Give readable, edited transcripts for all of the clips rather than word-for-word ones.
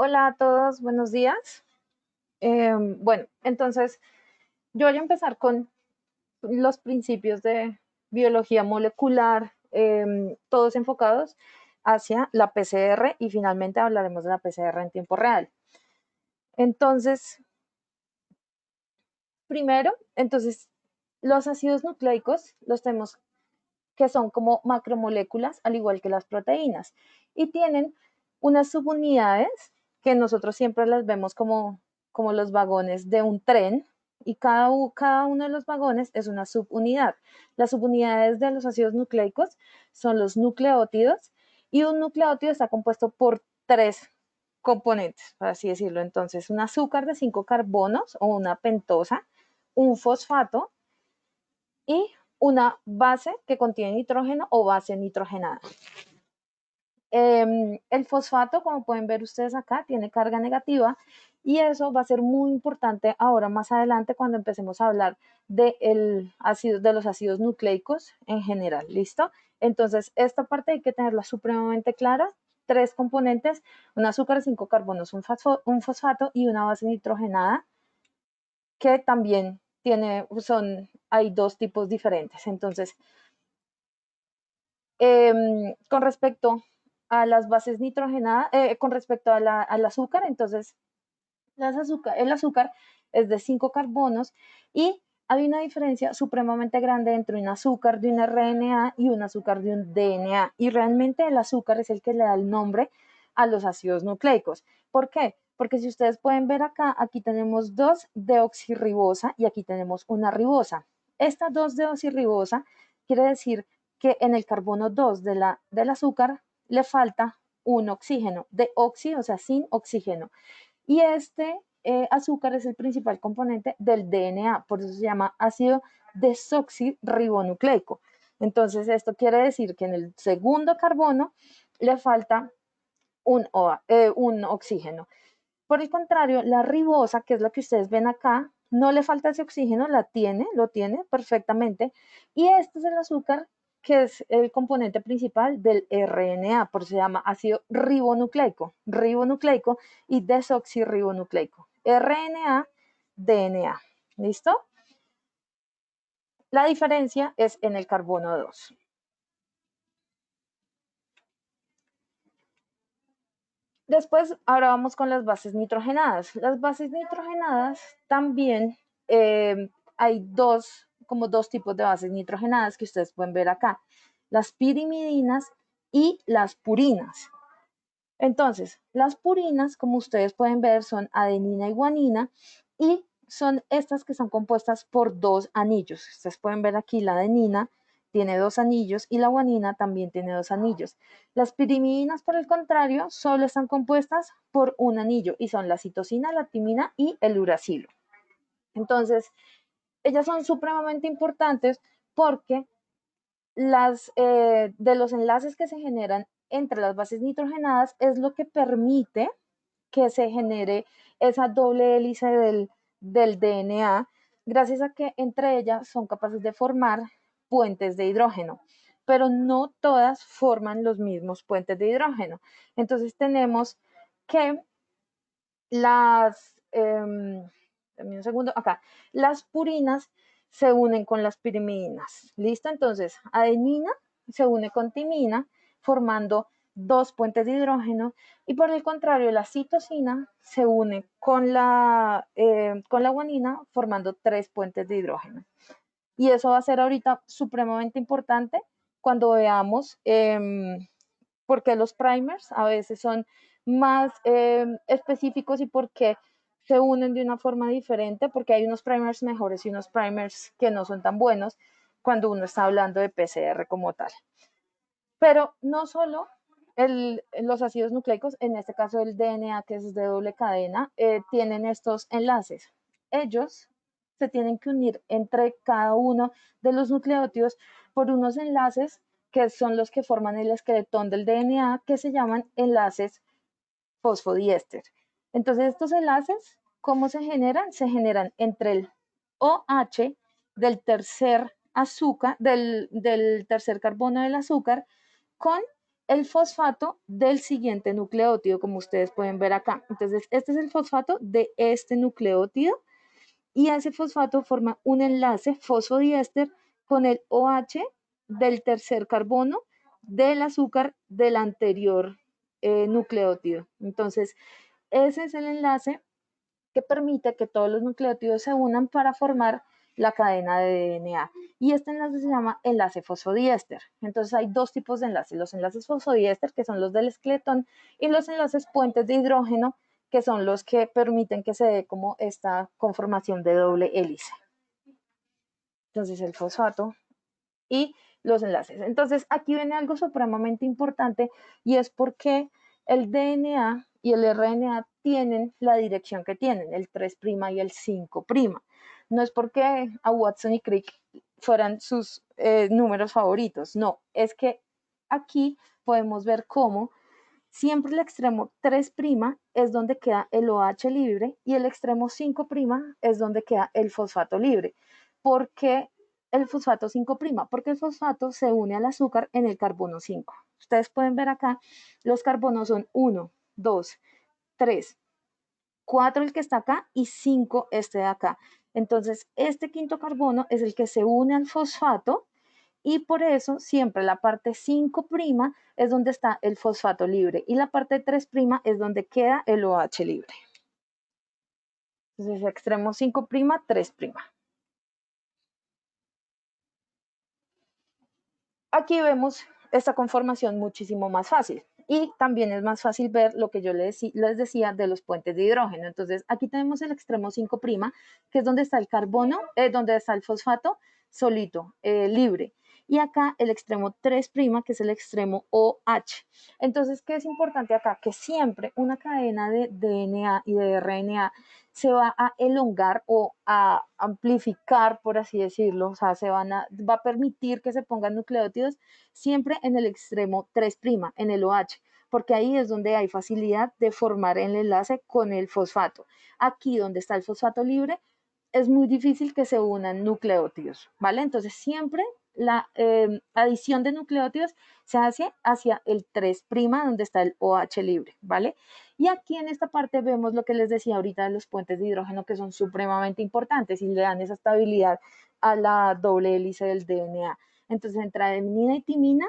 Hola a todos, buenos días. Bueno, entonces yo voy a empezar con los principios de biología molecular, todos enfocados hacia la PCR y finalmente hablaremos de la PCR en tiempo real. Entonces, primero, los ácidos nucleicos los tenemos que son como macromoléculas, al igual que las proteínas, y tienen unas subunidades que nosotros siempre las vemos como los vagones de un tren, y cada uno de los vagones es una subunidad. Las subunidades de los ácidos nucleicos son los nucleótidos, y un nucleótido está compuesto por tres componentes, por así decirlo. Entonces, un azúcar de 5 carbonos o una pentosa, un fosfato y una base que contiene nitrógeno o base nitrogenada. El fosfato, como pueden ver ustedes acá, tiene carga negativa y eso va a ser muy importante ahora más adelante cuando empecemos a hablar de los ácidos nucleicos en general. ¿Listo? Entonces, esta parte hay que tenerla supremamente clara. Tres componentes, un azúcar de 5 carbonos, un fosfato y una base nitrogenada que también hay dos tipos diferentes. Entonces, con respecto a las bases nitrogenadas, con respecto al azúcar, entonces el azúcar es de 5 carbonos y hay una diferencia supremamente grande entre un azúcar de un RNA y un azúcar de un DNA. Y realmente el azúcar es el que le da el nombre a los ácidos nucleicos. ¿Por qué? Porque si ustedes pueden ver acá, aquí tenemos 2-deoxirribosa y aquí tenemos una ribosa. Esta 2-deoxirribosa quiere decir que en el carbono 2 del azúcar le falta un oxígeno, de óxido, o sea, sin oxígeno. Y este azúcar es el principal componente del DNA, por eso se llama ácido desoxirribonucleico. Entonces, esto quiere decir que en el segundo carbono le falta un oxígeno. Por el contrario, la ribosa, que es la que ustedes ven acá, no le falta ese oxígeno, lo tiene perfectamente. Y este es el azúcar que es el componente principal del RNA, por eso se llama ácido ribonucleico y desoxirribonucleico. RNA, DNA. ¿Listo? La diferencia es en el carbono 2. Después, ahora vamos con las bases nitrogenadas. Las bases nitrogenadas también hay como dos tipos de bases nitrogenadas que ustedes pueden ver acá. Las pirimidinas y las purinas. Entonces, las purinas, como ustedes pueden ver, son adenina y guanina y son estas que son compuestas por dos anillos. Ustedes pueden ver aquí la adenina tiene dos anillos y la guanina también tiene dos anillos. Las pirimidinas, por el contrario, solo están compuestas por un anillo y son la citosina, la timina y el uracilo. Entonces, ellas son supremamente importantes porque de los enlaces que se generan entre las bases nitrogenadas es lo que permite que se genere esa doble hélice del DNA, gracias a que entre ellas son capaces de formar puentes de hidrógeno, pero no todas forman los mismos puentes de hidrógeno. Entonces tenemos que dame un segundo, acá, las purinas se unen con las pirimidinas. ¿Listo? Entonces, adenina se une con timina, formando dos puentes de hidrógeno, y por el contrario, la citosina se une con la guanina, formando tres puentes de hidrógeno. Y eso va a ser ahorita supremamente importante cuando veamos por qué los primers a veces son más específicos y por qué se unen de una forma diferente, porque hay unos primers mejores y unos primers que no son tan buenos cuando uno está hablando de PCR como tal. Pero no solo los ácidos nucleicos, en este caso el DNA, que es de doble cadena, tienen estos enlaces. Ellos se tienen que unir entre cada uno de los nucleótidos por unos enlaces que son los que forman el esqueletón del DNA, que se llaman enlaces fosfodiéster. Entonces, estos enlaces, ¿cómo se generan? Se generan entre el OH del tercer azúcar, del tercer carbono del azúcar, con el fosfato del siguiente nucleótido, como ustedes pueden ver acá. Entonces, este es el fosfato de este nucleótido y ese fosfato forma un enlace fosfodiéster con el OH del tercer carbono del azúcar del anterior nucleótido. Entonces, ese es el enlace que permite que todos los nucleótidos se unan para formar la cadena de DNA. Y este enlace se llama enlace fosfodiéster. Entonces hay dos tipos de enlaces, los enlaces fosfodiéster, que son los del esqueletón, y los enlaces puentes de hidrógeno, que son los que permiten que se dé como esta conformación de doble hélice. Entonces el fosfato y los enlaces. Entonces aquí viene algo supremamente importante y es porque el DNA y el RNA tienen la dirección que tienen, el 3' y el 5'. No es porque a Watson y Crick fueran sus números favoritos, no, es que aquí podemos ver cómo siempre el extremo 3' es donde queda el OH libre y el extremo 5' es donde queda el fosfato libre. ¿Por qué el fosfato 5'? Porque el fosfato se une al azúcar en el carbono 5. Ustedes pueden ver acá, los carbonos son 1, 2, 3, 4 el que está acá y 5 este de acá. Entonces, este quinto carbono es el que se une al fosfato y por eso siempre la parte 5' es donde está el fosfato libre y la parte 3' es donde queda el OH libre. Entonces, extremo 5', 3'. Aquí vemos esta conformación muchísimo más fácil y también es más fácil ver lo que yo les decía de los puentes de hidrógeno. Entonces, aquí tenemos el extremo 5', que es donde está el carbono, donde está el fosfato solito, libre. Y acá el extremo 3', que es el extremo OH. Entonces, ¿qué es importante acá? Que siempre una cadena de DNA y de RNA se va a elongar o a amplificar, por así decirlo, o sea, va a permitir que se pongan nucleótidos siempre en el extremo 3', en el OH, porque ahí es donde hay facilidad de formar el enlace con el fosfato. Aquí donde está el fosfato libre, es muy difícil que se unan nucleótidos, ¿vale? Entonces siempre la adición de nucleótidos se hace hacia el 3', donde está el OH libre, ¿vale? Y aquí en esta parte vemos lo que les decía ahorita de los puentes de hidrógeno que son supremamente importantes y le dan esa estabilidad a la doble hélice del DNA. Entonces, entre adenina y timina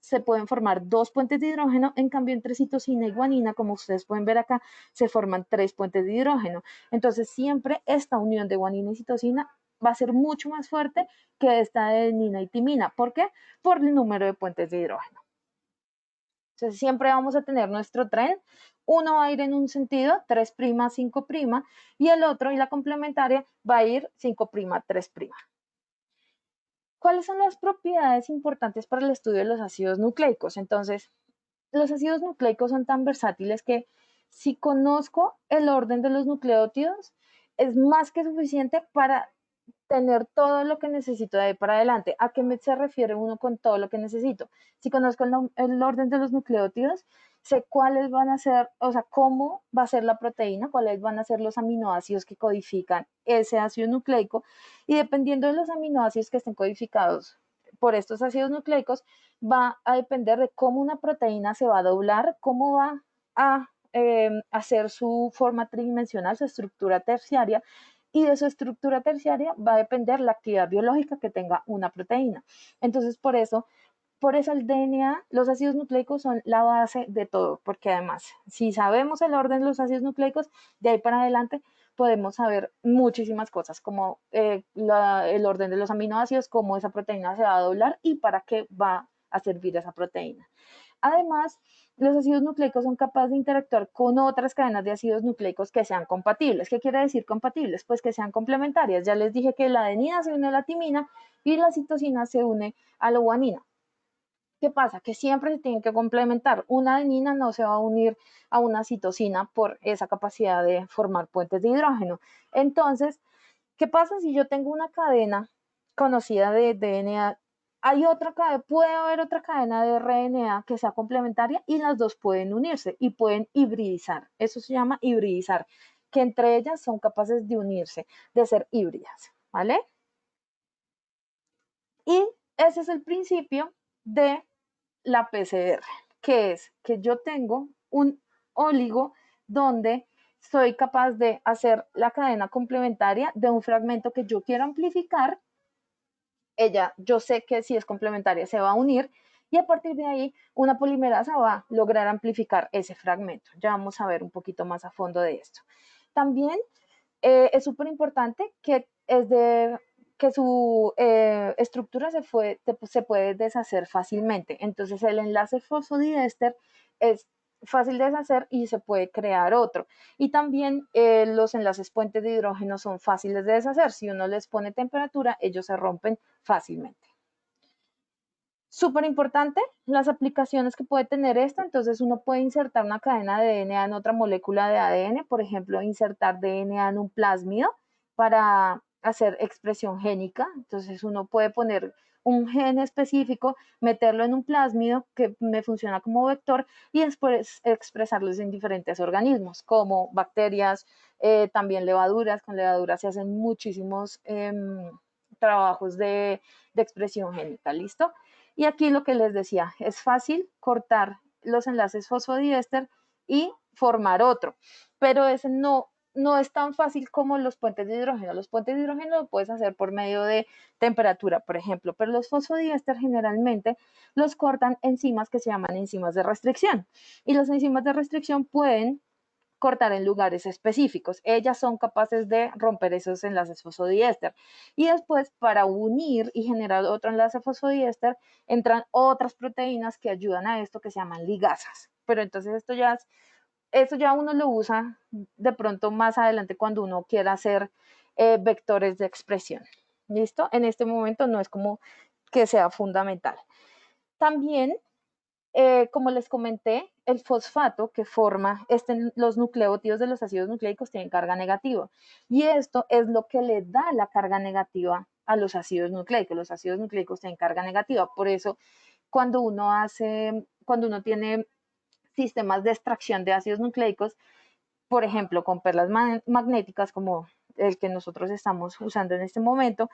se pueden formar dos puentes de hidrógeno, en cambio entre citosina y guanina, como ustedes pueden ver acá, se forman tres puentes de hidrógeno. Entonces siempre esta unión de guanina y citosina va a ser mucho más fuerte que esta de adenina y timina. ¿Por qué? Por el número de puentes de hidrógeno. Entonces siempre vamos a tener nuestro tren, uno va a ir en un sentido, 3', 5', y el otro y la complementaria va a ir 5', 3'. ¿Cuáles son las propiedades importantes para el estudio de los ácidos nucleicos? Entonces, los ácidos nucleicos son tan versátiles que si conozco el orden de los nucleótidos, es más que suficiente para tener todo lo que necesito de ahí para adelante. ¿A qué se refiere uno con todo lo que necesito? Si conozco el orden de los nucleótidos, sé cuáles van a ser, o sea, cómo va a ser la proteína, cuáles van a ser los aminoácidos que codifican ese ácido nucleico y dependiendo de los aminoácidos que estén codificados por estos ácidos nucleicos, va a depender de cómo una proteína se va a doblar, cómo va a hacer su forma tridimensional, su estructura terciaria, y de su estructura terciaria va a depender la actividad biológica que tenga una proteína. Entonces, por eso el DNA, los ácidos nucleicos son la base de todo, porque además, si sabemos el orden de los ácidos nucleicos, de ahí para adelante podemos saber muchísimas cosas, como el orden de los aminoácidos, cómo esa proteína se va a doblar y para qué va a servir esa proteína. Además, los ácidos nucleicos son capaces de interactuar con otras cadenas de ácidos nucleicos que sean compatibles. ¿Qué quiere decir compatibles? Pues que sean complementarias. Ya les dije que la adenina se une a la timina y la citosina se une a la guanina. ¿Qué pasa? Que siempre se tienen que complementar. Una adenina no se va a unir a una citosina por esa capacidad de formar puentes de hidrógeno. Entonces, ¿qué pasa si yo tengo una cadena conocida de DNA? Puede haber otra cadena de RNA que sea complementaria y las dos pueden unirse y pueden hibridizar. Eso se llama hibridizar, que entre ellas son capaces de unirse, de ser híbridas, ¿vale? Y ese es el principio de la PCR, que es que yo tengo un oligo donde soy capaz de hacer la cadena complementaria de un fragmento que yo quiero amplificar. Ella, yo sé que si es complementaria se va a unir y a partir de ahí una polimerasa va a lograr amplificar ese fragmento. Ya vamos a ver un poquito más a fondo de esto. También es súper importante que su estructura se puede deshacer fácilmente. Entonces el enlace fosfodiéster es fácil de deshacer y se puede crear otro. Y también los enlaces puentes de hidrógeno son fáciles de deshacer. Si uno les pone temperatura, ellos se rompen fácilmente. Súper importante las aplicaciones que puede tener esta. Entonces uno puede insertar una cadena de DNA en otra molécula de ADN, por ejemplo, insertar DNA en un plásmido para hacer expresión génica. Entonces uno puede poner un gen específico, meterlo en un plásmido que me funciona como vector y después expresarlos en diferentes organismos, como bacterias, también levaduras. Con levaduras se hacen muchísimos trabajos de expresión génica. ¿Listo? Y aquí lo que les decía, es fácil cortar los enlaces fosfodiéster y formar otro, pero ese no es tan fácil como los puentes de hidrógeno. Los puentes de hidrógeno lo puedes hacer por medio de temperatura, por ejemplo, pero los fosfodiéster generalmente los cortan enzimas que se llaman enzimas de restricción. Y las enzimas de restricción pueden cortar en lugares específicos. Ellas son capaces de romper esos enlaces fosfodiéster. Y después, para unir y generar otro enlace fosfodiéster, entran otras proteínas que ayudan a esto que se llaman ligasas. Pero entonces esto ya uno lo usa de pronto más adelante cuando uno quiera hacer vectores de expresión. ¿Listo? En este momento no es como que sea fundamental. También como les comenté, el fosfato que forma los nucleótidos de los ácidos nucleicos tienen carga negativa. Y esto es lo que le da la carga negativa a los ácidos nucleicos. Los ácidos nucleicos tienen carga negativa. Por eso, cuando uno tiene sistemas de extracción de ácidos nucleicos, por ejemplo, con perlas magnéticas como el que nosotros estamos usando en este momento,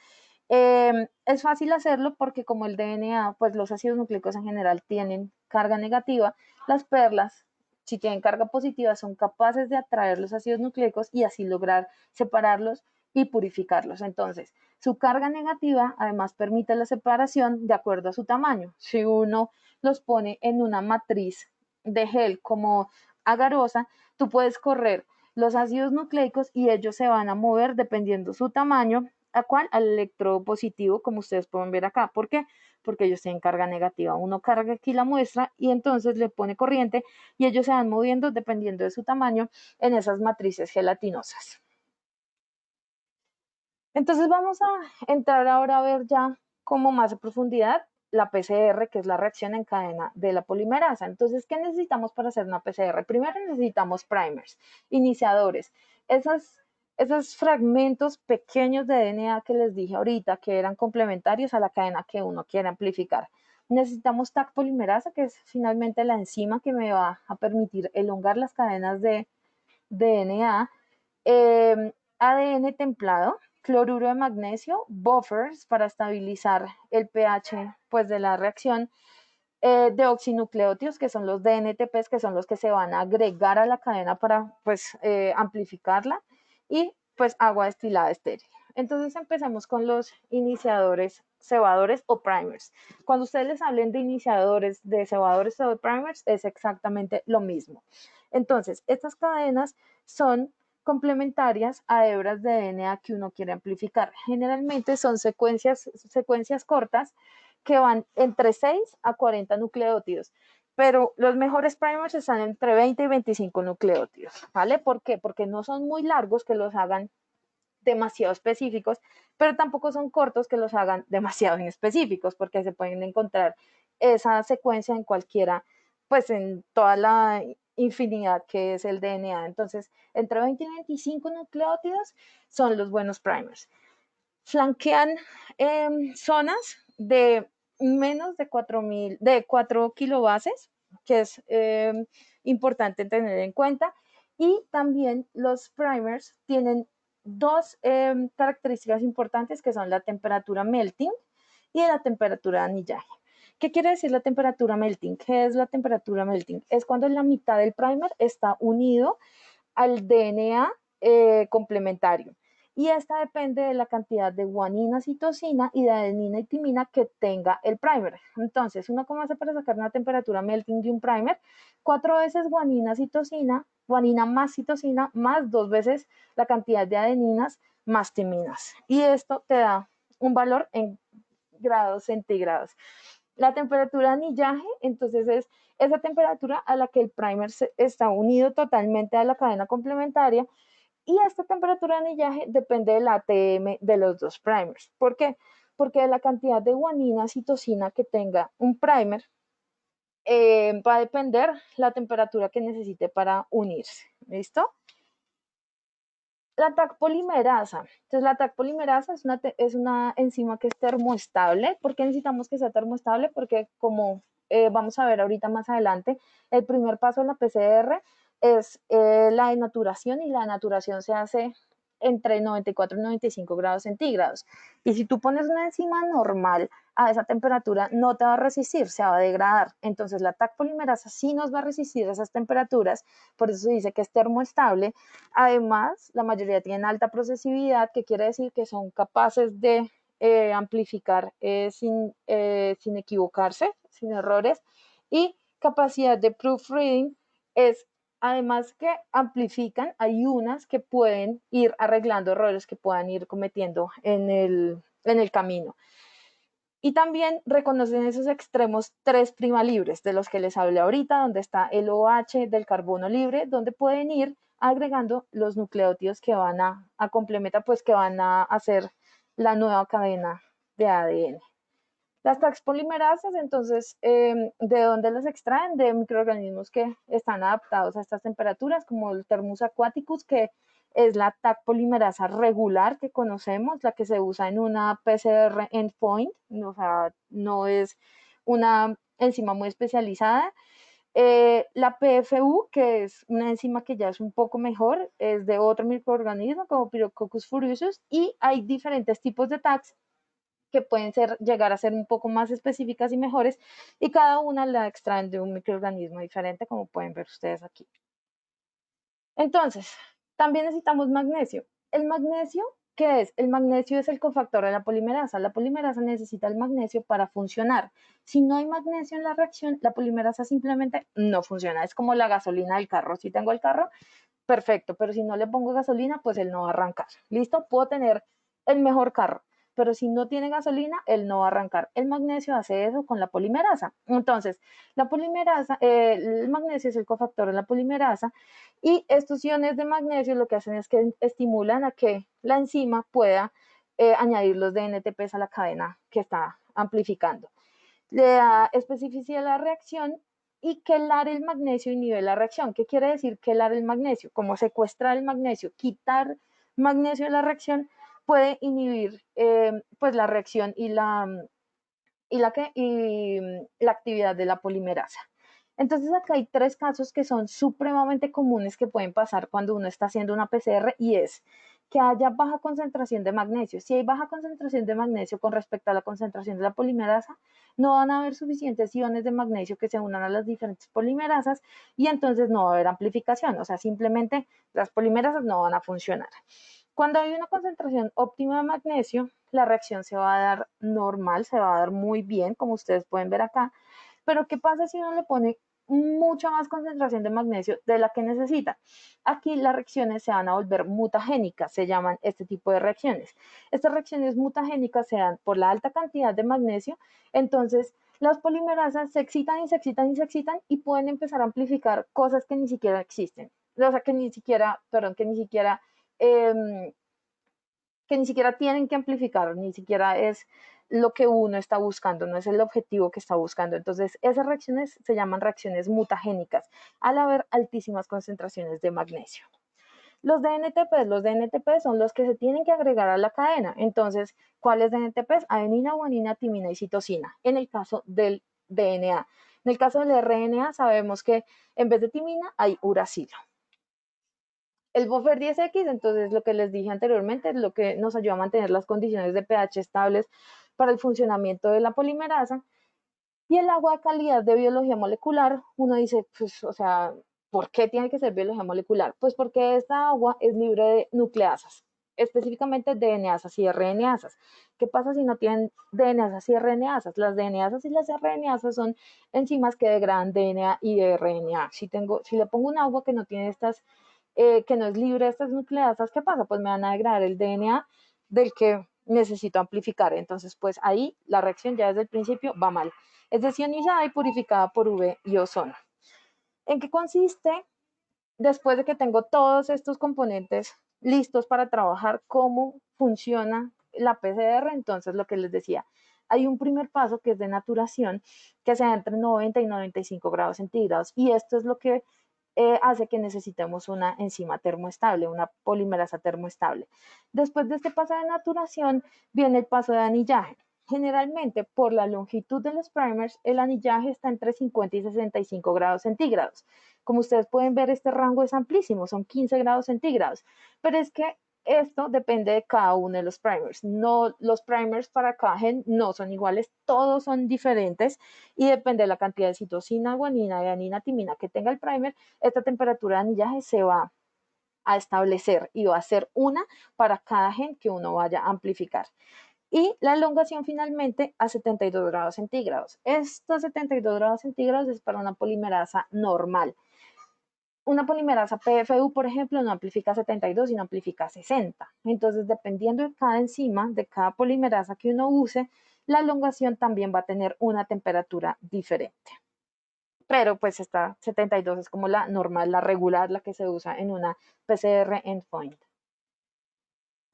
es fácil hacerlo porque como el DNA, pues los ácidos nucleicos en general tienen carga negativa, las perlas, si tienen carga positiva, son capaces de atraer los ácidos nucleicos y así lograr separarlos y purificarlos. Entonces, su carga negativa además permite la separación de acuerdo a su tamaño. Si uno los pone en una matriz de gel como agarosa, tú puedes correr los ácidos nucleicos y ellos se van a mover dependiendo su tamaño. ¿A cuál? Al electrodo positivo, como ustedes pueden ver acá. ¿Por qué? Porque ellos tienen carga negativa. Uno carga aquí la muestra y entonces le pone corriente y ellos se van moviendo dependiendo de su tamaño en esas matrices gelatinosas. Entonces vamos a entrar ahora a ver ya como más a profundidad la PCR, que es la reacción en cadena de la polimerasa. Entonces, ¿qué necesitamos para hacer una PCR? Primero necesitamos primers, iniciadores. Esos fragmentos pequeños de DNA que les dije ahorita, que eran complementarios a la cadena que uno quiere amplificar. Necesitamos Taq polimerasa, que es finalmente la enzima que me va a permitir elongar las cadenas de DNA. ADN templado, cloruro de magnesio, buffers para estabilizar el pH pues, de la reacción, deoxinucleótidos, que son los DNTPs, que son los que se van a agregar a la cadena para pues, amplificarla, y pues agua destilada estéril. Entonces empezamos con los iniciadores, cebadores o primers. Cuando ustedes les hablen de iniciadores, de cebadores o de primers, es exactamente lo mismo. Entonces, estas cadenas son complementarias a hebras de DNA que uno quiere amplificar. Generalmente son secuencias cortas que van entre 6 a 40 nucleótidos, pero los mejores primers están entre 20 y 25 nucleótidos, ¿vale? ¿Por qué? Porque no son muy largos que los hagan demasiado específicos, pero tampoco son cortos que los hagan demasiado inespecíficos, porque se pueden encontrar esa secuencia en cualquiera, pues en toda la infinidad que es el DNA. Entonces, entre 20 y 25 nucleótidos son los buenos primers. Flanquean zonas de menos de 4 kilobases, que es importante tener en cuenta. Y también los primers tienen dos características importantes que son la temperatura melting y la temperatura de anillaje. ¿Qué quiere decir la temperatura melting? ¿Qué es la temperatura melting? Es cuando la mitad del primer está unido al DNA complementario. Y esta depende de la cantidad de guanina, citosina y de adenina y timina que tenga el primer. Entonces, ¿uno cómo hace para sacar una temperatura melting de un primer? 4 veces guanina, citosina, guanina más citosina, más 2 veces la cantidad de adeninas más timinas. Y esto te da un valor en grados centígrados. La temperatura de anillaje, entonces es esa temperatura a la que el primer está unido totalmente a la cadena complementaria y esta temperatura de anillaje depende del ATM de los dos primers. ¿Por qué? Porque de la cantidad de guanina, citosina que tenga un primer va a depender la temperatura que necesite para unirse. ¿Listo? La TAC polimerasa. Entonces, la TAC polimerasa es una enzima que es termoestable. ¿Por qué necesitamos que sea termoestable? Porque como vamos a ver ahorita más adelante, el primer paso en la PCR es la denaturación y la denaturación se hace entre 94 y 95 grados centígrados. Y si tú pones una enzima normal a esa temperatura, no te va a resistir, se va a degradar. Entonces, la TAC polimerasa sí nos va a resistir a esas temperaturas, por eso se dice que es termoestable. Además, la mayoría tienen alta procesividad, que quiere decir que son capaces de amplificar sin equivocarse, sin errores, y capacidad de proofreading es, además que amplifican, hay unas que pueden ir arreglando errores que puedan ir cometiendo en el camino. Y también reconocen esos extremos 3' libres de los que les hablé ahorita, donde está el OH del carbono libre, donde pueden ir agregando los nucleótidos que van a complementar, pues que van a hacer la nueva cadena de ADN. Las TACs polimerasas, entonces, ¿de dónde las extraen? De microorganismos que están adaptados a estas temperaturas, como el Thermus aquaticus, que es la TAC polimerasa regular que conocemos, la que se usa en una PCR endpoint, o sea, no es una enzima muy especializada. La PFU, que es una enzima que ya es un poco mejor, es de otro microorganismo como Pyrococcus furiosus, y hay diferentes tipos de TACs que pueden llegar a ser un poco más específicas y mejores, y cada una la extraen de un microorganismo diferente, como pueden ver ustedes aquí. Entonces, también necesitamos magnesio. El magnesio, ¿qué es? El magnesio es el cofactor de la polimerasa. La polimerasa necesita el magnesio para funcionar. Si no hay magnesio en la reacción, la polimerasa simplemente no funciona. Es como la gasolina del carro. Si tengo el carro, perfecto, pero si no le pongo gasolina, pues él no va a arrancar. ¿Listo? Puedo tener el mejor carro, pero si no tiene gasolina, él no va a arrancar. El magnesio hace eso con la polimerasa. Entonces, la polimerasa, el magnesio es el cofactor de la polimerasa y estos iones de magnesio lo que hacen es que estimulan a que la enzima pueda añadir los DNTPs a la cadena que está amplificando. Le da especificidad a la reacción y quelar el magnesio inhibe la reacción. ¿Qué quiere decir quelar el magnesio? Como secuestrar el magnesio, quitar magnesio de la reacción puede inhibir pues la reacción y la actividad de la polimerasa. Entonces acá hay 3 casos que son supremamente comunes que pueden pasar cuando uno está haciendo una PCR y es que haya baja concentración de magnesio. Si hay baja concentración de magnesio con respecto a la concentración de la polimerasa, no van a haber suficientes iones de magnesio que se unan a las diferentes polimerasas y entonces no va a haber amplificación, o sea, simplemente las polimerasas no van a funcionar. Cuando hay una concentración óptima de magnesio, la reacción se va a dar normal, se va a dar muy bien, como ustedes pueden ver acá. Pero ¿qué pasa si uno le pone mucha más concentración de magnesio de la que necesita? Aquí las reacciones se van a volver mutagénicas, se llaman este tipo de reacciones. Estas reacciones mutagénicas se dan por la alta cantidad de magnesio, entonces las polimerasas se excitan y se excitan y se excitan y pueden empezar a amplificar cosas que ni siquiera existen. O sea, eh, que ni siquiera tienen que amplificar, ni siquiera es lo que uno está buscando, no es el objetivo que está buscando. Entonces, esas reacciones se llaman reacciones mutagénicas al haber altísimas concentraciones de magnesio. Los DNTP son los que se tienen que agregar a la cadena. Entonces, ¿cuáles DNTP? Adenina, guanina, timina y citosina, en el caso del DNA. En el caso del RNA sabemos que en vez de timina hay uracilo. El buffer 10X, entonces lo que les dije anteriormente, es lo que nos ayuda a mantener las condiciones de pH estables para el funcionamiento de la polimerasa. Y el agua de calidad de biología molecular, uno dice, pues, o sea, ¿por qué tiene que ser biología molecular? Pues porque esta agua es libre de nucleasas, específicamente DNasas y RNasas. ¿Qué pasa si no tienen DNasas y RNasas? Las DNasas y las RNasas son enzimas que degradan DNA y RNA. Si le pongo un agua que no tiene que no es libre de estas nucleasas, ¿qué pasa? Pues me van a degradar el DNA del que necesito amplificar. Entonces, pues ahí la reacción ya desde el principio va mal. Es desionizada y purificada por UV y ozono. ¿En qué consiste? Después de que tengo todos estos componentes listos para trabajar, cómo funciona la PCR, entonces lo que les decía, hay un primer paso que es de naturación, que se da entre 90 y 95 grados centígrados, y esto es lo que hace que necesitemos una enzima termoestable, una polimerasa termoestable. Después de este paso de naturación viene el paso de anillaje. Generalmente, por la longitud de los primers, el anillaje está entre 50 y 65 grados centígrados. Como ustedes pueden ver, este rango es amplísimo, son 15 grados centígrados, pero es que esto depende de cada uno de los primers. No, los primers para cada gen no son iguales, todos son diferentes y depende de la cantidad de citosina, guanina y adenina, timina que tenga el primer, esta temperatura de anillaje se va a establecer y va a ser una para cada gen que uno vaya a amplificar. Y la elongación finalmente a 72 grados centígrados. Estos 72 grados centígrados es para una polimerasa normal. Una polimerasa PFU, por ejemplo, no amplifica 72, sino amplifica 60. Entonces, dependiendo de cada enzima, de cada polimerasa que uno use, la elongación también va a tener una temperatura diferente. Pero pues esta 72 es como la normal, la regular, la que se usa en una PCR endpoint.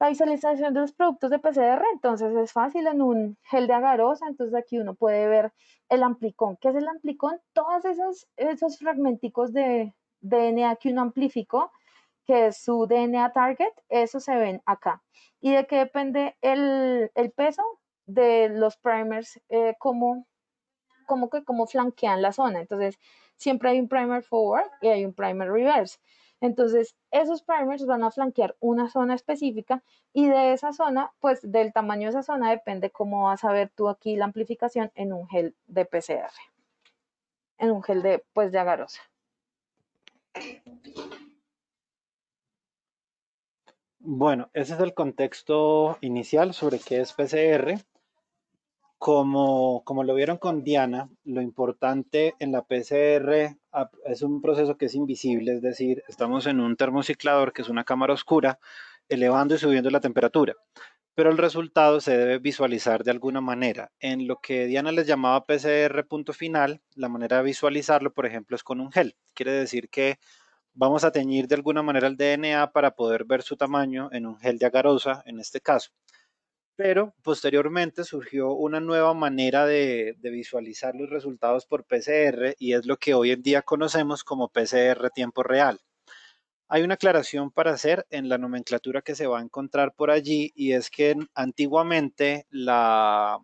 La visualización de los productos de PCR, entonces es fácil en un gel de agarosa, entonces aquí uno puede ver el amplicón. ¿Qué es el amplicón? Todos esos fragmenticos de DNA que uno amplificó, que es su DNA target, eso se ven acá. ¿Y de qué depende el peso? De los primers, cómo flanquean la zona. Entonces, siempre hay un primer forward y hay un primer reverse. Entonces, esos primers van a flanquear una zona específica y de esa zona, pues del tamaño de esa zona depende cómo vas a ver tú aquí la amplificación en un gel de PCR, en un gel de agarosa. Bueno, ese es el contexto inicial sobre qué es PCR. Como lo vieron con Diana, lo importante en la PCR es un proceso que es invisible, es decir, estamos en un termociclador que es una cámara oscura, elevando y subiendo la temperatura, pero el resultado se debe visualizar de alguna manera. En lo que Diana les llamaba PCR punto final, la manera de visualizarlo, por ejemplo, es con un gel. Quiere decir que vamos a teñir de alguna manera el DNA para poder ver su tamaño en un gel de agarosa, en este caso. Pero posteriormente surgió una nueva manera de visualizar los resultados por PCR y es lo que hoy en día conocemos como PCR tiempo real. Hay una aclaración para hacer en la nomenclatura que se va a encontrar por allí y es que antiguamente la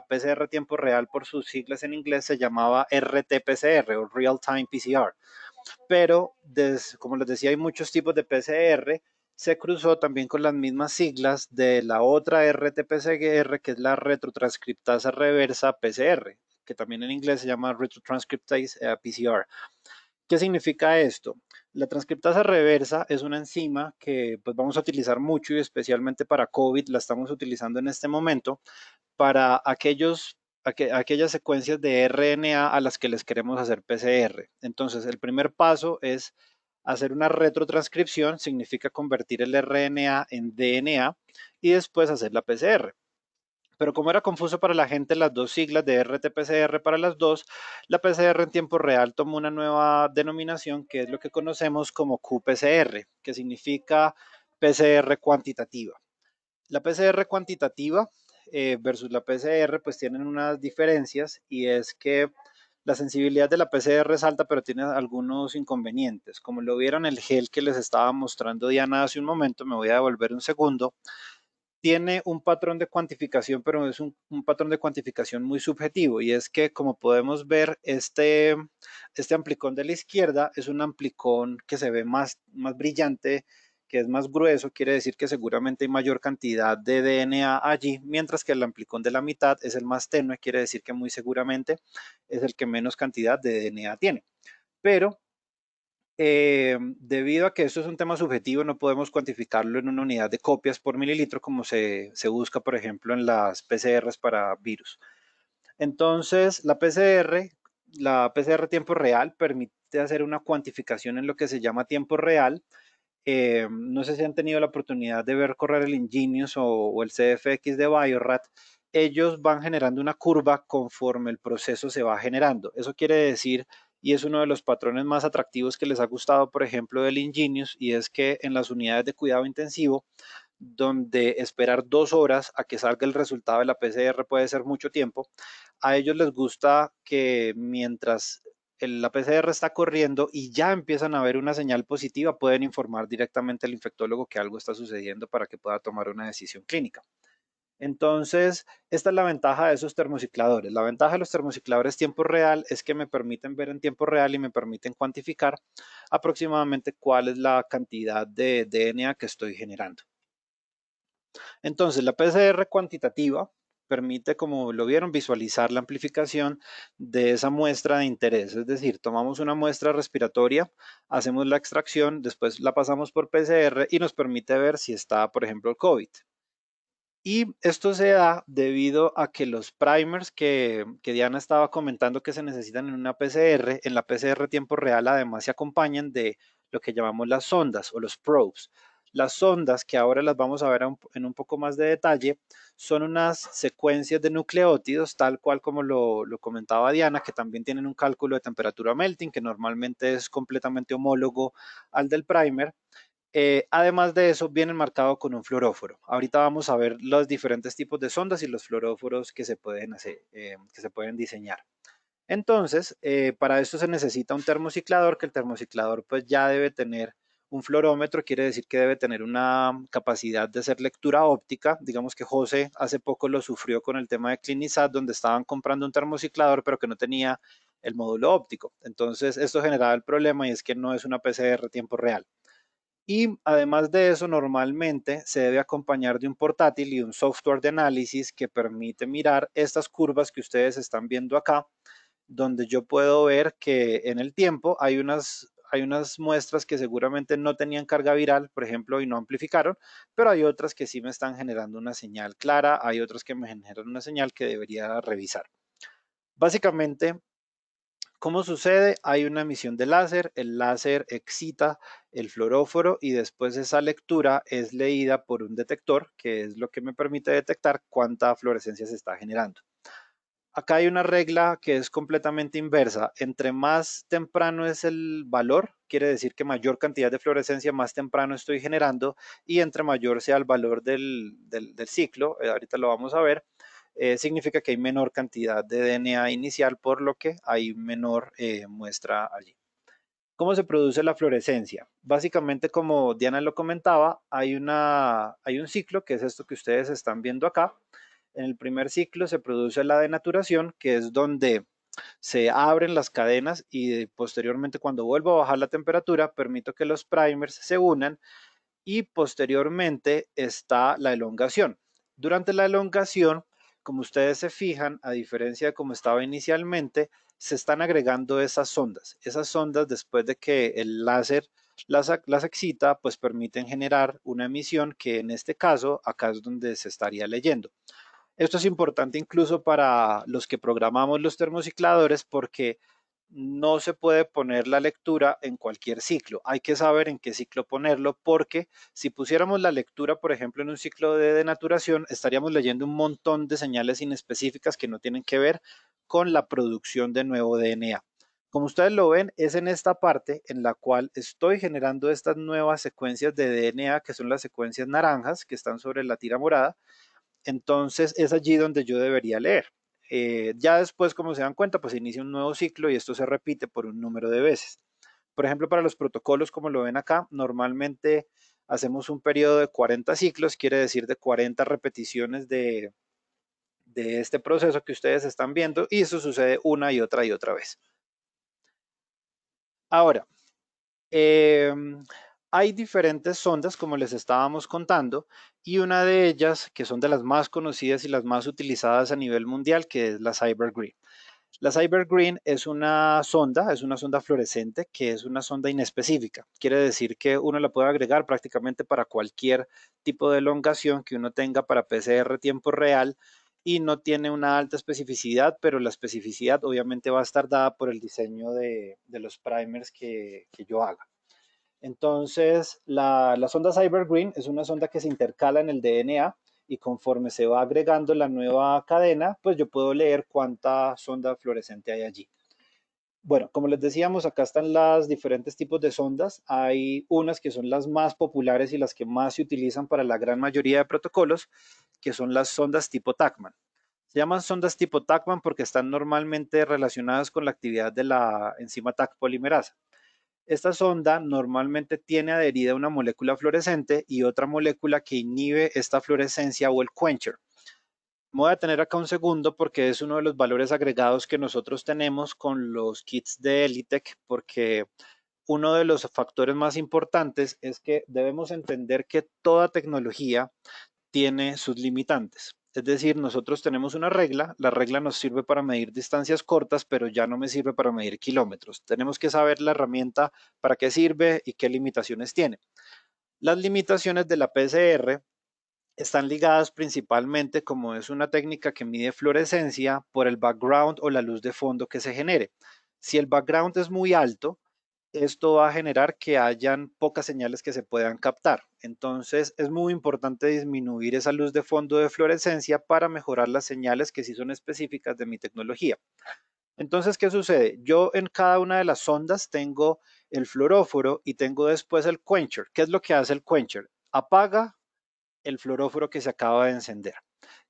PCR tiempo real por sus siglas en inglés se llamaba RT-PCR o Real Time PCR, pero como les decía hay muchos tipos de PCR, se cruzó también con las mismas siglas de la otra RT-PCR que es la retrotranscriptasa reversa PCR, que también en inglés se llama retrotranscriptase PCR. ¿Qué significa esto? La transcriptasa reversa es una enzima que pues, vamos a utilizar mucho y especialmente para COVID la estamos utilizando en este momento para aquellas secuencias de RNA a las que les queremos hacer PCR. Entonces, el primer paso es hacer una retrotranscripción, significa convertir el RNA en DNA y después hacer la PCR. Pero como era confuso para la gente las dos siglas de RT-PCR para las dos, la PCR en tiempo real tomó una nueva denominación que es lo que conocemos como qPCR, que significa PCR cuantitativa. La PCR cuantitativa versus la PCR pues tienen unas diferencias y es que la sensibilidad de la PCR es alta pero tiene algunos inconvenientes. Como lo vieron el gel que les estaba mostrando Diana hace un momento, me voy a devolver un segundo, tiene un patrón de cuantificación, pero es un patrón de cuantificación muy subjetivo y es que como podemos ver, este amplicón de la izquierda es un amplicón que se ve más brillante que es más grueso, quiere decir que seguramente hay mayor cantidad de DNA allí, mientras que el amplicón de la mitad es el más tenue, quiere decir que muy seguramente es el que menos cantidad de DNA tiene. Pero debido a que esto es un tema subjetivo, no podemos cuantificarlo en una unidad de copias por mililitro como se busca, por ejemplo, en las PCRs para virus. Entonces, la PCR tiempo real permite hacer una cuantificación en lo que se llama tiempo real. No sé si han tenido la oportunidad de ver correr el Ingenious o el CFX de Bio-Rad. Ellos van generando una curva conforme el proceso se va generando. Eso quiere decir, y es uno de los patrones más atractivos que les ha gustado, por ejemplo, del Ingenious, y es que en las unidades de cuidado intensivo, donde esperar 2 horas a que salga el resultado de la PCR puede ser mucho tiempo, a ellos les gusta que mientras la PCR está corriendo y ya empiezan a ver una señal positiva, pueden informar directamente al infectólogo que algo está sucediendo para que pueda tomar una decisión clínica. Entonces, esta es la ventaja de esos termocicladores. La ventaja de los termocicladores tiempo real es que me permiten ver en tiempo real y me permiten cuantificar aproximadamente cuál es la cantidad de DNA que estoy generando. Entonces, la PCR cuantitativa permite, como lo vieron, visualizar la amplificación de esa muestra de interés. Es decir, tomamos una muestra respiratoria, hacemos la extracción, después la pasamos por PCR y nos permite ver si está, por ejemplo, el COVID. Y esto se da debido a que los primers que Diana estaba comentando que se necesitan en una PCR, en la PCR tiempo real además se acompañan de lo que llamamos las sondas o los probes. Las sondas, que ahora las vamos a ver en un poco más de detalle, son unas secuencias de nucleótidos, tal cual como lo comentaba Diana, que también tienen un cálculo de temperatura melting, que normalmente es completamente homólogo al del primer. Además de eso, viene marcado con un fluoróforo. Ahorita vamos a ver los diferentes tipos de sondas y los fluoróforos que se pueden hacer, que se pueden diseñar. Entonces, para esto se necesita un termociclador, que el termociclador pues ya debe tener un fluorómetro, quiere decir que debe tener una capacidad de hacer lectura óptica. Digamos que José hace poco lo sufrió con el tema de Clinisat, donde estaban comprando un termociclador, pero que no tenía el módulo óptico. Entonces, esto generaba el problema y es que no es una PCR tiempo real. Y además de eso, normalmente se debe acompañar de un portátil y un software de análisis que permite mirar estas curvas que ustedes están viendo acá, donde yo puedo ver que en el tiempo hay unas muestras que seguramente no tenían carga viral, por ejemplo, y no amplificaron, pero hay otras que sí me están generando una señal clara, hay otras que me generan una señal que debería revisar. Básicamente, ¿cómo sucede? Hay una emisión de láser, el láser excita el fluoróforo y después esa lectura es leída por un detector, que es lo que me permite detectar cuánta fluorescencia se está generando. Acá hay una regla que es completamente inversa. Entre más temprano es el valor, quiere decir que mayor cantidad de fluorescencia más temprano estoy generando, y entre mayor sea el valor del ciclo, ahorita lo vamos a ver, significa que hay menor cantidad de DNA inicial, por lo que hay menor muestra allí. ¿Cómo se produce la fluorescencia? Básicamente, como Diana lo comentaba, hay un ciclo, que es esto que ustedes están viendo acá. En el primer ciclo se produce la denaturación, que es donde se abren las cadenas y posteriormente, cuando vuelvo a bajar la temperatura, permito que los primers se unan, y posteriormente está la elongación. Durante la elongación, como ustedes se fijan, a diferencia de como estaba inicialmente, se están agregando esas sondas. Esas sondas, después de que el láser las excita, pues permiten generar una emisión que en este caso, acá es donde se estaría leyendo. Esto es importante incluso para los que programamos los termocicladores, porque no se puede poner la lectura en cualquier ciclo. Hay que saber en qué ciclo ponerlo, porque si pusiéramos la lectura, por ejemplo, en un ciclo de denaturación, estaríamos leyendo un montón de señales inespecíficas que no tienen que ver con la producción de nuevo DNA. Como ustedes lo ven, es en esta parte en la cual estoy generando estas nuevas secuencias de DNA, que son las secuencias naranjas que están sobre la tira morada. Entonces es allí donde yo debería leer. Ya después, como se dan cuenta, pues se inicia un nuevo ciclo y esto se repite por un número de veces. Por ejemplo, para los protocolos, como lo ven acá, normalmente hacemos un periodo de 40 ciclos, quiere decir de 40 repeticiones de este proceso que ustedes están viendo, y eso sucede una y otra vez. Ahora, eh, Hay diferentes sondas, como les estábamos contando, y una de ellas, que son de las más conocidas y las más utilizadas a nivel mundial, que es la CyberGreen. La CyberGreen es una sonda fluorescente, que es una sonda inespecífica. Quiere decir que uno la puede agregar prácticamente para cualquier tipo de elongación que uno tenga para PCR tiempo real y no tiene una alta especificidad, pero la especificidad obviamente va a estar dada por el diseño de los primers que yo haga. Entonces, la sonda CyberGreen es una sonda que se intercala en el DNA y conforme se va agregando la nueva cadena, pues yo puedo leer cuánta sonda fluorescente hay allí. Bueno, como les decíamos, acá están los diferentes tipos de sondas. Hay unas que son las más populares y las que más se utilizan para la gran mayoría de protocolos, que son las sondas tipo TACMAN. Se llaman sondas tipo TACMAN porque están normalmente relacionadas con la actividad de la enzima TAC polimerasa. Esta sonda normalmente tiene adherida una molécula fluorescente y otra molécula que inhibe esta fluorescencia o el quencher. Me voy a tener acá un segundo porque es uno de los valores agregados que nosotros tenemos con los kits de Elitech, porque uno de los factores más importantes es que debemos entender que toda tecnología tiene sus limitantes. Es decir, nosotros tenemos una regla, la regla nos sirve para medir distancias cortas, pero ya no me sirve para medir kilómetros. Tenemos que saber la herramienta para qué sirve y qué limitaciones tiene. Las limitaciones de la PCR están ligadas principalmente, como es una técnica que mide fluorescencia, por el background o la luz de fondo que se genere. Si el background es muy alto, esto va a generar que hayan pocas señales que se puedan captar. Entonces es muy importante disminuir esa luz de fondo de fluorescencia para mejorar las señales que sí son específicas de mi tecnología. Entonces, ¿qué sucede? Yo en cada una de las sondas tengo el fluoróforo y tengo después el quencher. ¿Qué es lo que hace el quencher? Apaga el fluoróforo que se acaba de encender.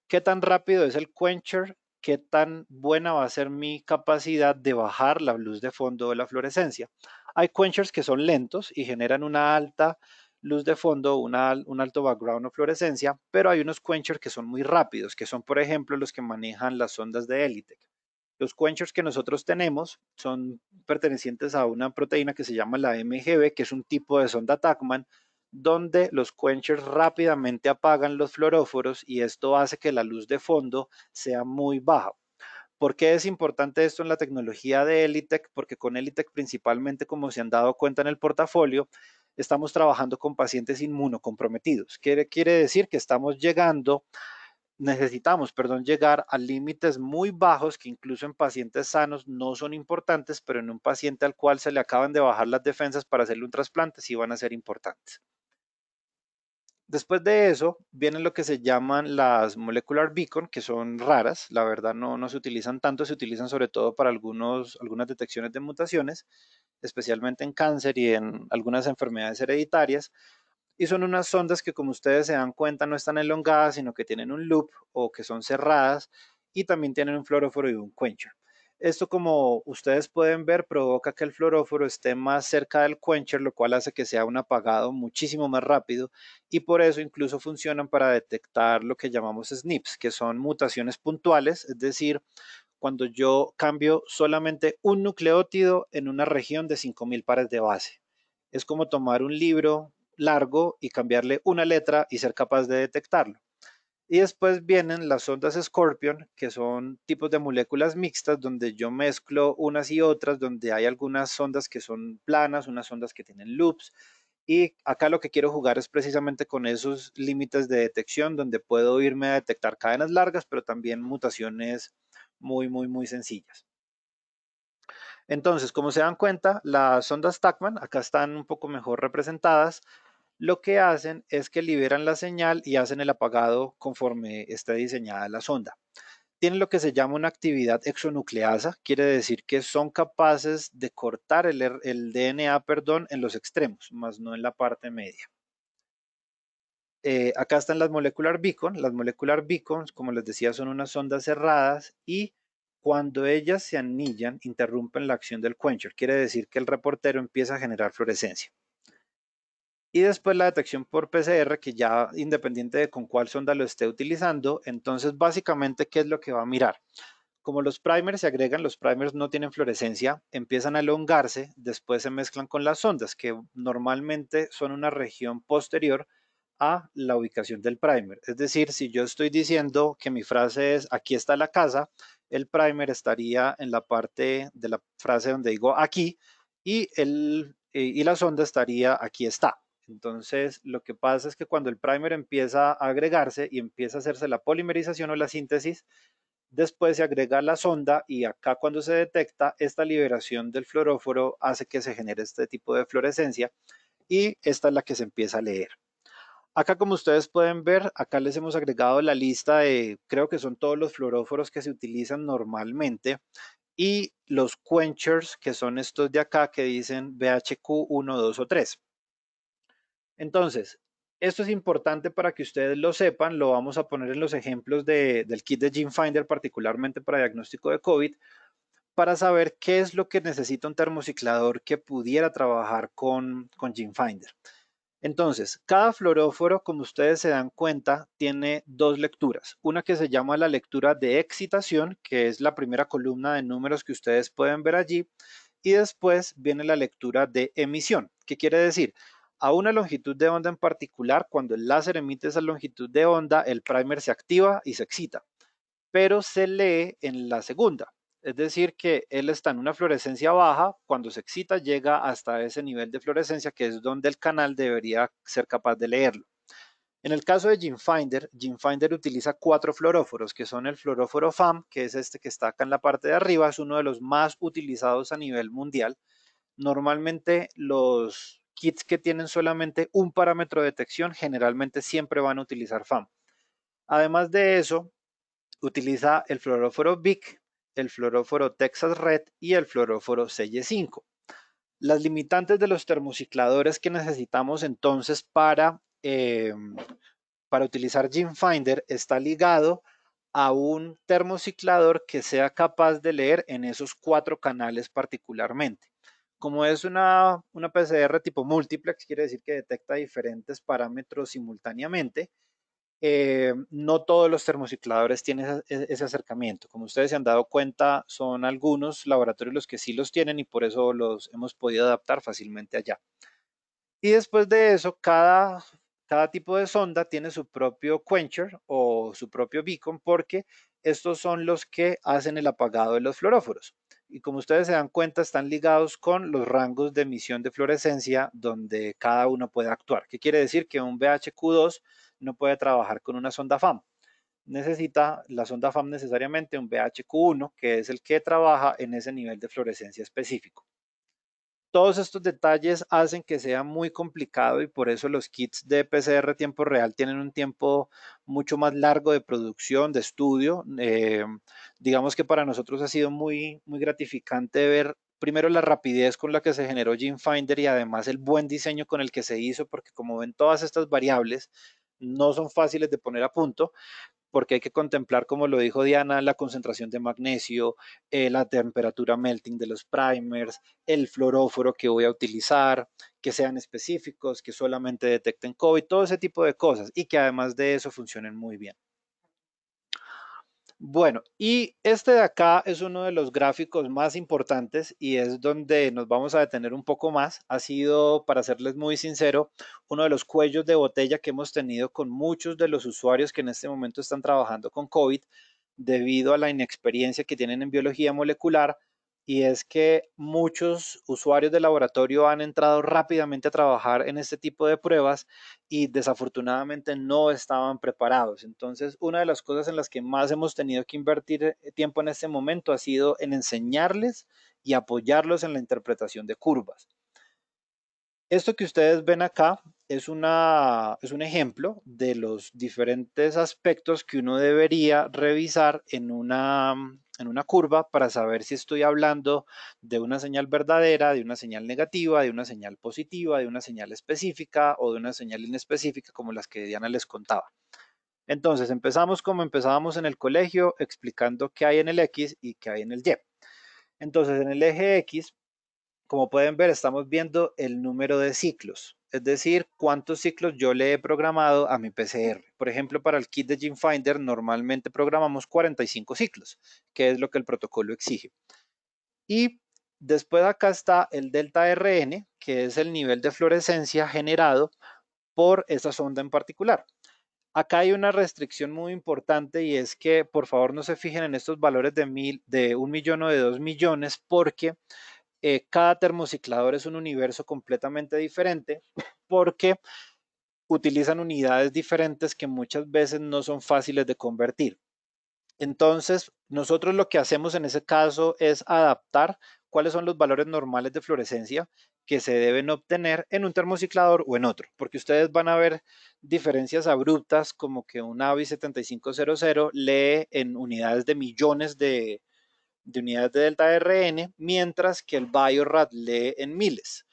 ¿Qué tan rápido es el quencher? ¿Qué tan buena va a ser mi capacidad de bajar la luz de fondo de la fluorescencia? Hay quenchers que son lentos y generan una alta luz de fondo, un alto background o fluorescencia, pero hay unos quenchers que son muy rápidos, que son por ejemplo los que manejan las sondas de Elitech. Los quenchers que nosotros tenemos son pertenecientes a una proteína que se llama la MGB, que es un tipo de sonda TACMAN, donde los quenchers rápidamente apagan los fluoróforos y esto hace que la luz de fondo sea muy baja. ¿Por qué es importante esto en la tecnología de Elitech? Porque con Elitech principalmente, como se han dado cuenta en el portafolio, estamos trabajando con pacientes inmunocomprometidos. Quiere decir que estamos necesitamos, perdón, llegar a límites muy bajos que incluso en pacientes sanos no son importantes, pero en un paciente al cual se le acaban de bajar las defensas para hacerle un trasplante sí van a ser importantes. Después de eso, vienen lo que se llaman las molecular beacon, que son raras, la verdad no se utilizan tanto, se utilizan sobre todo para algunas detecciones de mutaciones, especialmente en cáncer y en algunas enfermedades hereditarias, y son unas sondas que como ustedes se dan cuenta no están elongadas, sino que tienen un loop o que son cerradas y también tienen un fluoróforo y un quencher. Esto, como ustedes pueden ver, provoca que el fluoróforo esté más cerca del quencher, lo cual hace que sea un apagado muchísimo más rápido y por eso incluso funcionan para detectar lo que llamamos SNPs, que son mutaciones puntuales, es decir, cuando yo cambio solamente un nucleótido en una región de 5000 pares de base. Es como tomar un libro largo y cambiarle una letra y ser capaz de detectarlo. Y después vienen las sondas Scorpion, que son tipos de moléculas mixtas donde yo mezclo unas y otras, donde hay algunas sondas que son planas, unas sondas que tienen loops. Y acá lo que quiero jugar es precisamente con esos límites de detección, donde puedo irme a detectar cadenas largas, pero también mutaciones muy sencillas. Entonces, como se dan cuenta, las sondas TACMAN acá están un poco mejor representadas. Lo que hacen es que liberan la señal y hacen el apagado conforme esté diseñada la sonda. Tienen lo que se llama una actividad exonucleasa, quiere decir que son capaces de cortar el DNA, perdón, en los extremos, más no en la parte media. Acá están las molecular beacon. Las molecular beacons, como les decía, son unas sondas cerradas y cuando ellas se anillan, interrumpen la acción del quencher. Quiere decir que el reportero empieza a generar fluorescencia. Y después la detección por PCR, que ya independiente de con cuál sonda lo esté utilizando, entonces básicamente, ¿qué es lo que va a mirar? Como los primers se agregan, los primers no tienen fluorescencia, empiezan a elongarse, después se mezclan con las ondas, que normalmente son una región posterior a la ubicación del primer. Es decir, si yo estoy diciendo que mi frase es aquí está la casa, el primer estaría en la parte de la frase donde digo aquí y la sonda estaría aquí está. Entonces, lo que pasa es que cuando el primer empieza a agregarse y empieza a hacerse la polimerización o la síntesis, después se agrega la sonda y acá cuando se detecta esta liberación del fluoróforo hace que se genere este tipo de fluorescencia y esta es la que se empieza a leer. Acá como ustedes pueden ver, acá les hemos agregado la lista de, creo que son todos los fluoróforos que se utilizan normalmente y los quenchers, que son estos de acá que dicen BHQ 1, 2 o 3. Entonces, esto es importante para que ustedes lo sepan, lo vamos a poner en los ejemplos del kit de GeneFinder, particularmente para diagnóstico de COVID, para saber qué es lo que necesita un termociclador que pudiera trabajar con GeneFinder. Entonces, cada fluoróforo, como ustedes se dan cuenta, tiene dos lecturas. Una que se llama la lectura de excitación, que es la primera columna de números que ustedes pueden ver allí, y después viene la lectura de emisión. ¿Qué quiere decir? A una longitud de onda en particular, cuando el láser emite esa longitud de onda, el primer se activa y se excita, pero se lee en la segunda. Es decir, que él está en una fluorescencia baja, cuando se excita llega hasta ese nivel de fluorescencia que es donde el canal debería ser capaz de leerlo. En el caso de GeneFinder utiliza 4 fluoróforos, que son el fluoróforo FAM, que es este que está acá en la parte de arriba, es uno de los más utilizados a nivel mundial. Normalmente los kits que tienen solamente un parámetro de detección generalmente siempre van a utilizar FAM. Además de eso, utiliza el fluoróforo Bic, el fluoróforo Texas Red y el fluoróforo CY5. Las limitantes de los termocicladores que necesitamos entonces para utilizar GeneFinder está ligado a un termociclador que sea capaz de leer en esos 4 canales particularmente. Como es una PCR tipo multiplex, quiere decir que detecta diferentes parámetros simultáneamente, no todos los termocicladores tienen ese acercamiento. Como ustedes se han dado cuenta, son algunos laboratorios los que sí los tienen y por eso los hemos podido adaptar fácilmente allá. Y después de eso, cada tipo de sonda tiene su propio quencher o su propio beacon porque estos son los que hacen el apagado de los fluoróforos. Y como ustedes se dan cuenta, están ligados con los rangos de emisión de fluorescencia donde cada uno puede actuar. ¿Qué quiere decir? Que un BHQ2 no puede trabajar con una sonda FAM. Necesita la sonda FAM necesariamente un BHQ1, que es el que trabaja en ese nivel de fluorescencia específico. Todos estos detalles hacen que sea muy complicado y por eso los kits de PCR tiempo real tienen un tiempo mucho más largo de producción, de estudio. Digamos que para nosotros ha sido muy gratificante ver primero la rapidez con la que se generó GeneFinder y además el buen diseño con el que se hizo, porque como ven todas estas variables no son fáciles de poner a punto, porque hay que contemplar, como lo dijo Diana, la concentración de magnesio, la temperatura melting de los primers, el fluoróforo que voy a utilizar, que sean específicos, que solamente detecten COVID, todo ese tipo de cosas y que además de eso funcionen muy bien. Bueno, y este de acá es uno de los gráficos más importantes y es donde nos vamos a detener un poco más. Ha sido, para serles muy sincero, uno de los cuellos de botella que hemos tenido con muchos de los usuarios que en este momento están trabajando con COVID debido a la inexperiencia que tienen en biología molecular, y es que muchos usuarios de laboratorio han entrado rápidamente a trabajar en este tipo de pruebas y desafortunadamente no estaban preparados. Entonces, una de las cosas en las que más hemos tenido que invertir tiempo en este momento ha sido en enseñarles y apoyarlos en la interpretación de curvas. Esto que ustedes ven acá es un ejemplo de los diferentes aspectos que uno debería revisar en una curva para saber si estoy hablando de una señal verdadera, de una señal negativa, de una señal positiva, de una señal específica o de una señal inespecífica como las que Diana les contaba. Entonces, empezamos como empezábamos en el colegio, explicando qué hay en el X y qué hay en el Y. Entonces, en el eje X, como pueden ver, estamos viendo el número de ciclos. es decir, cuántos ciclos yo le he programado a mi PCR. Por ejemplo, para el kit de GeneFinder normalmente programamos 45 ciclos, que es lo que el protocolo exige. Y después acá está el delta RN, que es el nivel de fluorescencia generado por esa sonda en particular. Acá hay una restricción muy importante y es que por favor no se fijen en estos valores de 1 millón o de 2 millones porque cada termociclador es un universo completamente diferente porque utilizan unidades diferentes que muchas veces no son fáciles de convertir. Entonces, nosotros lo que hacemos en ese caso es adaptar cuáles son los valores normales de fluorescencia que se deben obtener en un termociclador o en otro, porque ustedes van a ver diferencias abruptas como que un AVI 7500 lee en unidades de millones de unidades de delta RN, mientras que el Biorad lee en miles.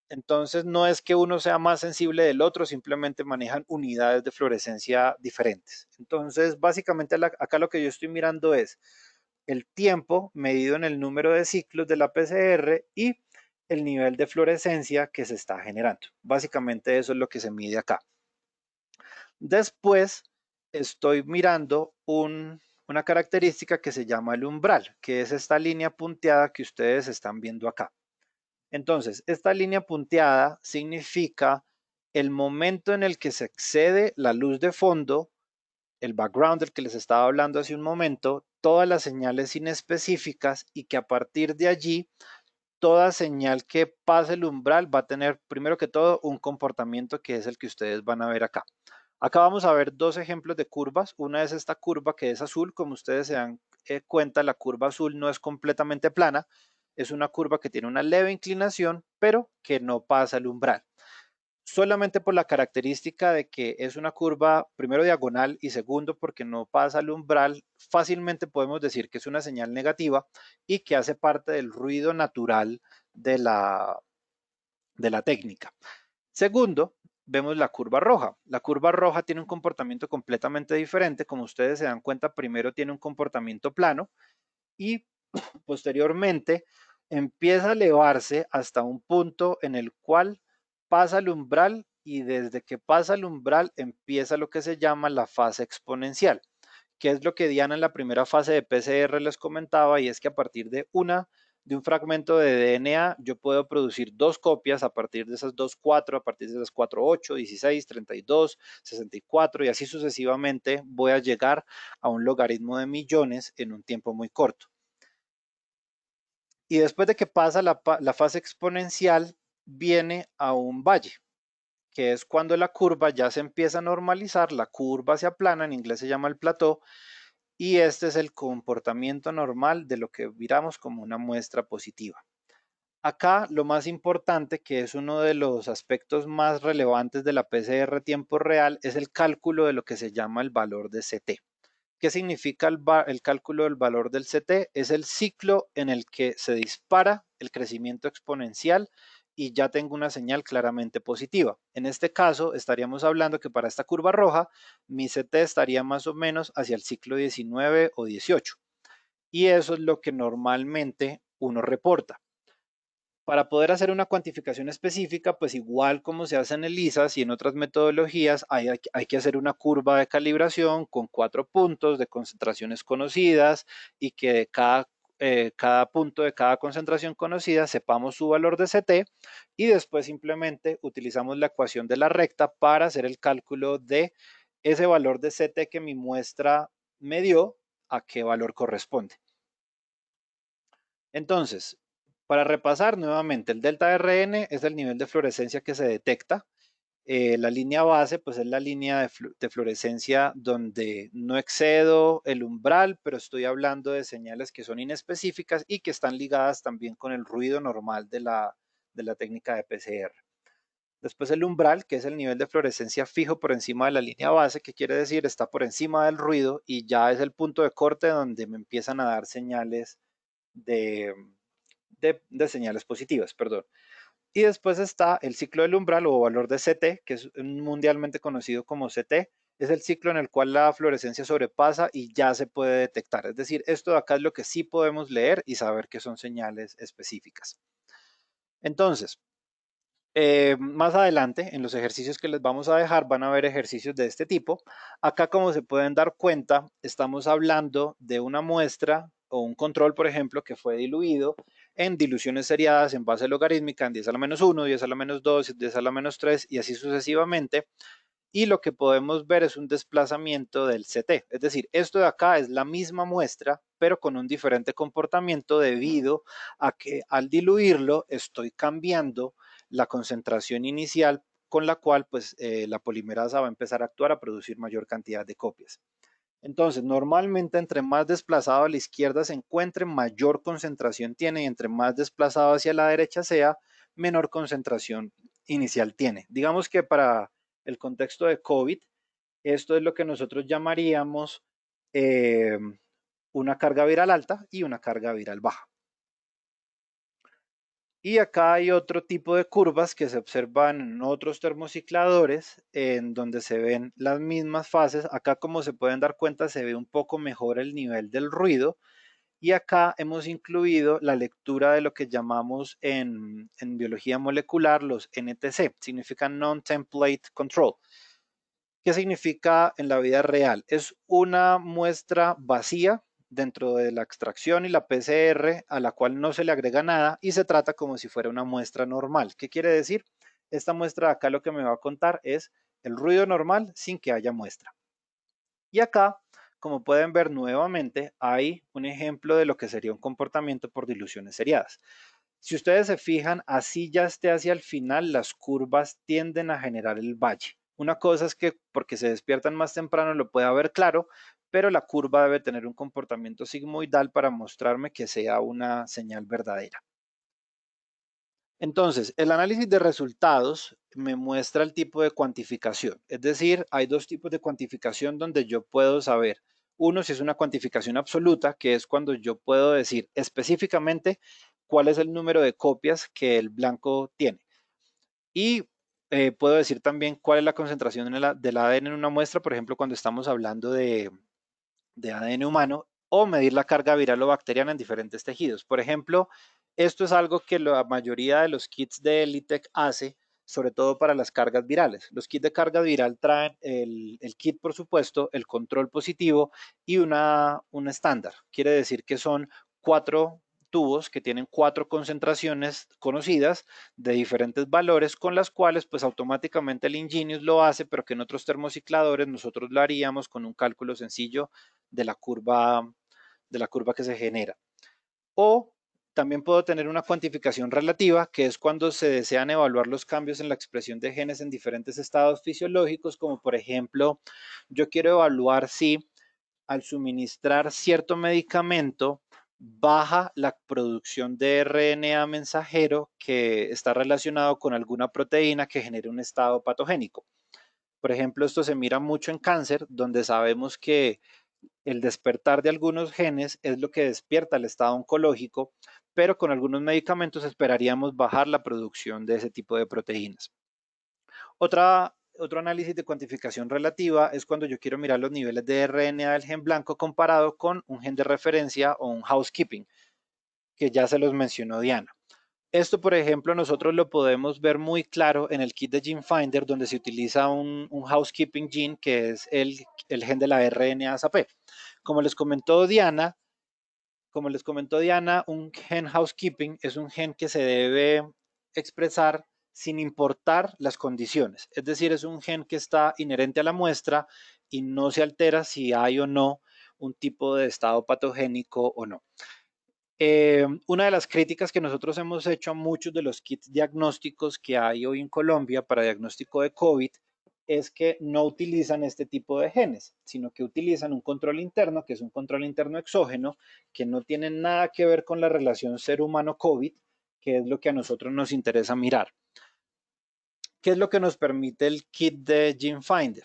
Entonces, no es que uno sea más sensible del otro, simplemente manejan unidades de fluorescencia diferentes. Entonces, básicamente acá lo que yo estoy mirando es el tiempo medido en el número de ciclos de la PCR y el nivel de fluorescencia que se está generando. Básicamente eso es lo que se mide acá. Después estoy mirando una característica que se llama el umbral, que es esta línea punteada que ustedes están viendo acá. Entonces, esta línea punteada significa el momento en el que se excede la luz de fondo, el background del que les estaba hablando hace un momento, todas las señales inespecíficas y que a partir de allí, toda señal que pase el umbral va a tener, primero que todo, un comportamiento que es el que ustedes van a ver acá. Acá vamos a ver dos ejemplos de curvas. Una es esta curva que es azul. Como ustedes se dan cuenta, la curva azul no es completamente plana. Es una curva que tiene una leve inclinación, pero que no pasa el umbral. Solamente por la característica de que es una curva, primero diagonal y segundo porque no pasa el umbral, fácilmente podemos decir que es una señal negativa y que hace parte del ruido natural de la técnica. Segundo, vemos la curva roja. La curva roja tiene un comportamiento completamente diferente. Como ustedes se dan cuenta, primero tiene un comportamiento plano y posteriormente empieza a elevarse hasta un punto en el cual pasa el umbral y desde que pasa el umbral empieza lo que se llama la fase exponencial, que es lo que Diana en la primera fase de PCR les comentaba, y es que a partir de un fragmento de DNA yo puedo producir dos copias a partir de esas dos 4, a partir de esas 4, 8, 16, 32, 64 y así sucesivamente voy a llegar a un logaritmo de millones en un tiempo muy corto. Y después de que pasa la fase exponencial, viene a un valle, que es cuando la curva ya se empieza a normalizar, la curva se aplana, en inglés se llama el plató, y este es el comportamiento normal de lo que miramos como una muestra positiva. Acá lo más importante, que es uno de los aspectos más relevantes de la PCR tiempo real, es el cálculo de lo que se llama el valor de CT. ¿Qué significa el cálculo del valor del CT? Es el ciclo en el que se dispara el crecimiento exponencial y ya tengo una señal claramente positiva. En este caso, estaríamos hablando que para esta curva roja, mi CT estaría más o menos hacia el ciclo 19 o 18. Y eso es lo que normalmente uno reporta. Para poder hacer una cuantificación específica, pues igual como se hace en el ISAS y en otras metodologías, hay que hacer una curva de calibración con 4 puntos de concentraciones conocidas y que de cada punto de cada concentración conocida sepamos su valor de CT y después simplemente utilizamos la ecuación de la recta para hacer el cálculo de ese valor de CT que mi muestra me dio, a qué valor corresponde. Entonces, para repasar nuevamente, el delta RN es el nivel de fluorescencia que se detecta. La línea base, pues es la línea de fluorescencia donde no excedo el umbral, pero estoy hablando de señales que son inespecíficas y que están ligadas también con el ruido normal de la técnica de PCR. Después el umbral, que es el nivel de fluorescencia fijo por encima de la línea base, que quiere decir está por encima del ruido y ya es el punto de corte donde me empiezan a dar señales de, de señales positivas, perdón. Y después está el ciclo del umbral o valor de CT, que es mundialmente conocido como CT. Es el ciclo en el cual la fluorescencia sobrepasa y ya se puede detectar. Es decir, esto de acá es lo que sí podemos leer y saber que son señales específicas. Entonces, Más adelante, en los ejercicios que les vamos a dejar, van a haber ejercicios de este tipo. Acá, como se pueden dar cuenta, estamos hablando de una muestra o un control, por ejemplo, que fue diluido en diluciones seriadas en base logarítmica en 10 a la menos 1, 10 a la menos 2, 10 a la menos 3 y así sucesivamente. Y lo que podemos ver es un desplazamiento del CT. Es decir, esto de acá es la misma muestra, pero con un diferente comportamiento debido a que al diluirlo estoy cambiando la concentración inicial con la cual pues, la polimerasa va a empezar a actuar a producir mayor cantidad de copias. Entonces, normalmente entre más desplazado a la izquierda se encuentre, mayor concentración tiene y entre más desplazado hacia la derecha sea, menor concentración inicial tiene. Digamos que para el contexto de COVID, esto es lo que nosotros llamaríamos eh, una carga viral alta y una carga viral baja. Y acá hay otro tipo de curvas que se observan en otros termocicladores en donde se ven las mismas fases. Acá, como se pueden dar cuenta, se ve un poco mejor el nivel del ruido. Y acá hemos incluido la lectura de lo que llamamos en biología molecular los NTC, significa Non-Template Control. ¿Qué significa en la vida real? Es una muestra vacía dentro de la extracción y la PCR a la cual no se le agrega nada y se trata como si fuera una muestra normal. ¿Qué quiere decir? Esta muestra de acá lo que me va a contar es el ruido normal sin que haya muestra. Y acá, como pueden ver nuevamente, hay un ejemplo de lo que sería un comportamiento por diluciones seriadas. Si ustedes se fijan, así ya esté hacia el final, las curvas tienden a generar el valle. Una cosa es que porque se despiertan más temprano lo pueda ver claro, pero la curva debe tener un comportamiento sigmoidal para mostrarme que sea una señal verdadera. Entonces, el análisis de resultados me muestra el tipo de cuantificación. Es decir, hay dos tipos de cuantificación donde yo puedo saber. Uno, si es una cuantificación absoluta, que es cuando yo puedo decir específicamente cuál es el número de copias que el blanco tiene. Y puedo decir también cuál es la concentración del ADN en una muestra, por ejemplo, cuando estamos hablando de ADN humano, o medir la carga viral o bacteriana en diferentes tejidos. Por ejemplo, esto es algo que la mayoría de los kits de ELITech hace, sobre todo para las cargas virales. Los kits de carga viral traen el kit, por supuesto, el control positivo y un estándar. Quiere decir que son 4 tubos que tienen 4 concentraciones conocidas de diferentes valores con las cuales pues automáticamente el Ingenious lo hace, pero que en otros termocicladores nosotros lo haríamos con un cálculo sencillo de la curva que se genera. O también puedo tener una cuantificación relativa, que es cuando se desean evaluar los cambios en la expresión de genes en diferentes estados fisiológicos, como por ejemplo, yo quiero evaluar si al suministrar cierto medicamento baja la producción de RNA mensajero que está relacionado con alguna proteína que genere un estado patogénico. Por ejemplo, esto se mira mucho en cáncer, donde sabemos que el despertar de algunos genes es lo que despierta el estado oncológico, pero con algunos medicamentos esperaríamos bajar la producción de ese tipo de proteínas. Otro análisis de cuantificación relativa es cuando yo quiero mirar los niveles de RNA del gen blanco comparado con un gen de referencia o un housekeeping, que ya se los mencionó Diana. Esto, por ejemplo, nosotros lo podemos ver muy claro en el kit de GeneFinder, donde se utiliza un housekeeping gene, que es el gen de la RNA-SAP. Como les comentó Diana, un gen housekeeping es un gen que se debe expresar sin importar las condiciones. Es decir, es un gen que está inherente a la muestra y no se altera si hay o no un tipo de estado patogénico o no. Una de las críticas que nosotros hemos hecho a muchos de los kits diagnósticos que hay hoy en Colombia para diagnóstico de COVID es que no utilizan este tipo de genes, sino que utilizan un control interno, que es un control interno exógeno, que no tiene nada que ver con la relación ser humano-COVID, que es lo que a nosotros nos interesa mirar. ¿Qué es lo que nos permite el kit de GeneFinder?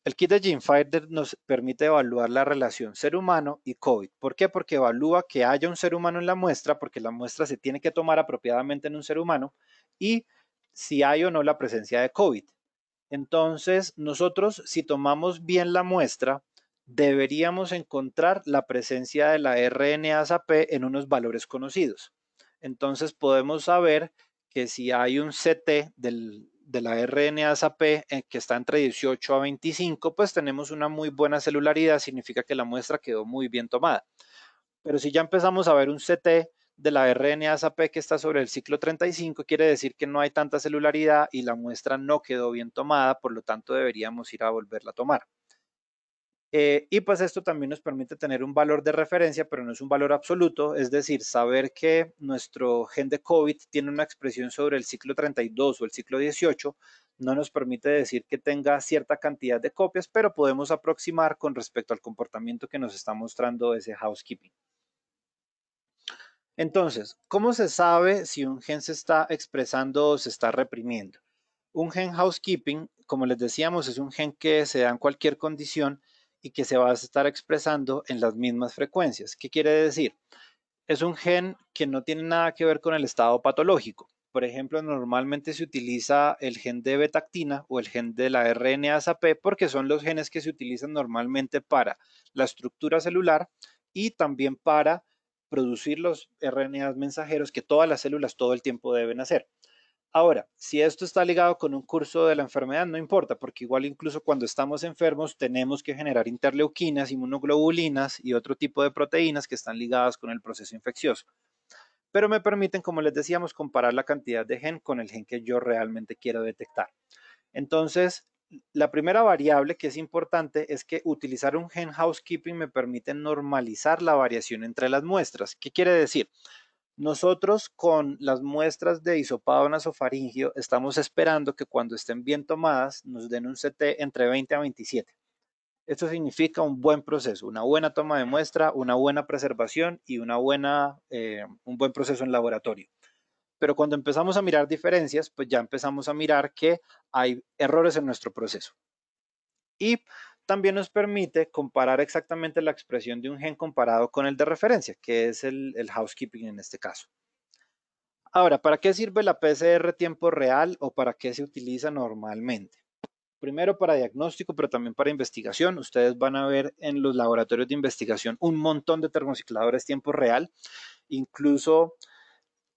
El kit de GeneFinder nos permite evaluar la relación ser humano y COVID. ¿Por qué? Porque evalúa que haya un ser humano en la muestra, porque la muestra se tiene que tomar apropiadamente en un ser humano, y si hay o no la presencia de COVID. Entonces, nosotros, si tomamos bien la muestra, deberíamos encontrar la presencia de la RNA-SAP en unos valores conocidos. Entonces, podemos saber que si hay un CT de la RNase-P que está entre 18 a 25, pues tenemos una muy buena celularidad, significa que la muestra quedó muy bien tomada. Pero si ya empezamos a ver un CT de la RNase-P que está sobre el ciclo 35, quiere decir que no hay tanta celularidad y la muestra no quedó bien tomada, por lo tanto deberíamos ir a volverla a tomar. Y pues esto también nos permite tener un valor de referencia, pero no es un valor absoluto, es decir, saber que nuestro gen de COVID tiene una expresión sobre el ciclo 32 o el ciclo 18 no nos permite decir que tenga cierta cantidad de copias, pero podemos aproximar con respecto al comportamiento que nos está mostrando ese housekeeping. Entonces, ¿cómo se sabe si un gen se está expresando o se está reprimiendo? Un gen housekeeping, como les decíamos, es un gen que se da en cualquier condición y que se va a estar expresando en las mismas frecuencias. ¿Qué quiere decir? Es un gen que no tiene nada que ver con el estado patológico. Por ejemplo, normalmente se utiliza el gen de betactina o el gen de la RNase-P porque son los genes que se utilizan normalmente para la estructura celular y también para producir los RNAs mensajeros que todas las células todo el tiempo deben hacer. Ahora, si esto está ligado con un curso de la enfermedad, no importa, porque igual incluso cuando estamos enfermos tenemos que generar interleuquinas, inmunoglobulinas y otro tipo de proteínas que están ligadas con el proceso infeccioso. Pero me permiten, como les decíamos, comparar la cantidad de gen con el gen que yo realmente quiero detectar. Entonces, la primera variable que es importante es que utilizar un gen housekeeping me permite normalizar la variación entre las muestras. ¿Qué quiere decir? Nosotros con las muestras de hisopado nasofaringio estamos esperando que cuando estén bien tomadas nos den un CT entre 20 a 27. Esto significa un buen proceso, una buena toma de muestra, una buena preservación y un buen proceso en laboratorio. Pero cuando empezamos a mirar diferencias, pues ya empezamos a mirar que hay errores en nuestro proceso. Y también nos permite comparar exactamente la expresión de un gen comparado con el de referencia, que es el housekeeping en este caso. Ahora, ¿para qué sirve la PCR tiempo real o para qué se utiliza normalmente? Primero para diagnóstico, pero también para investigación. Ustedes van a ver en los laboratorios de investigación un montón de termocicladores tiempo real. Incluso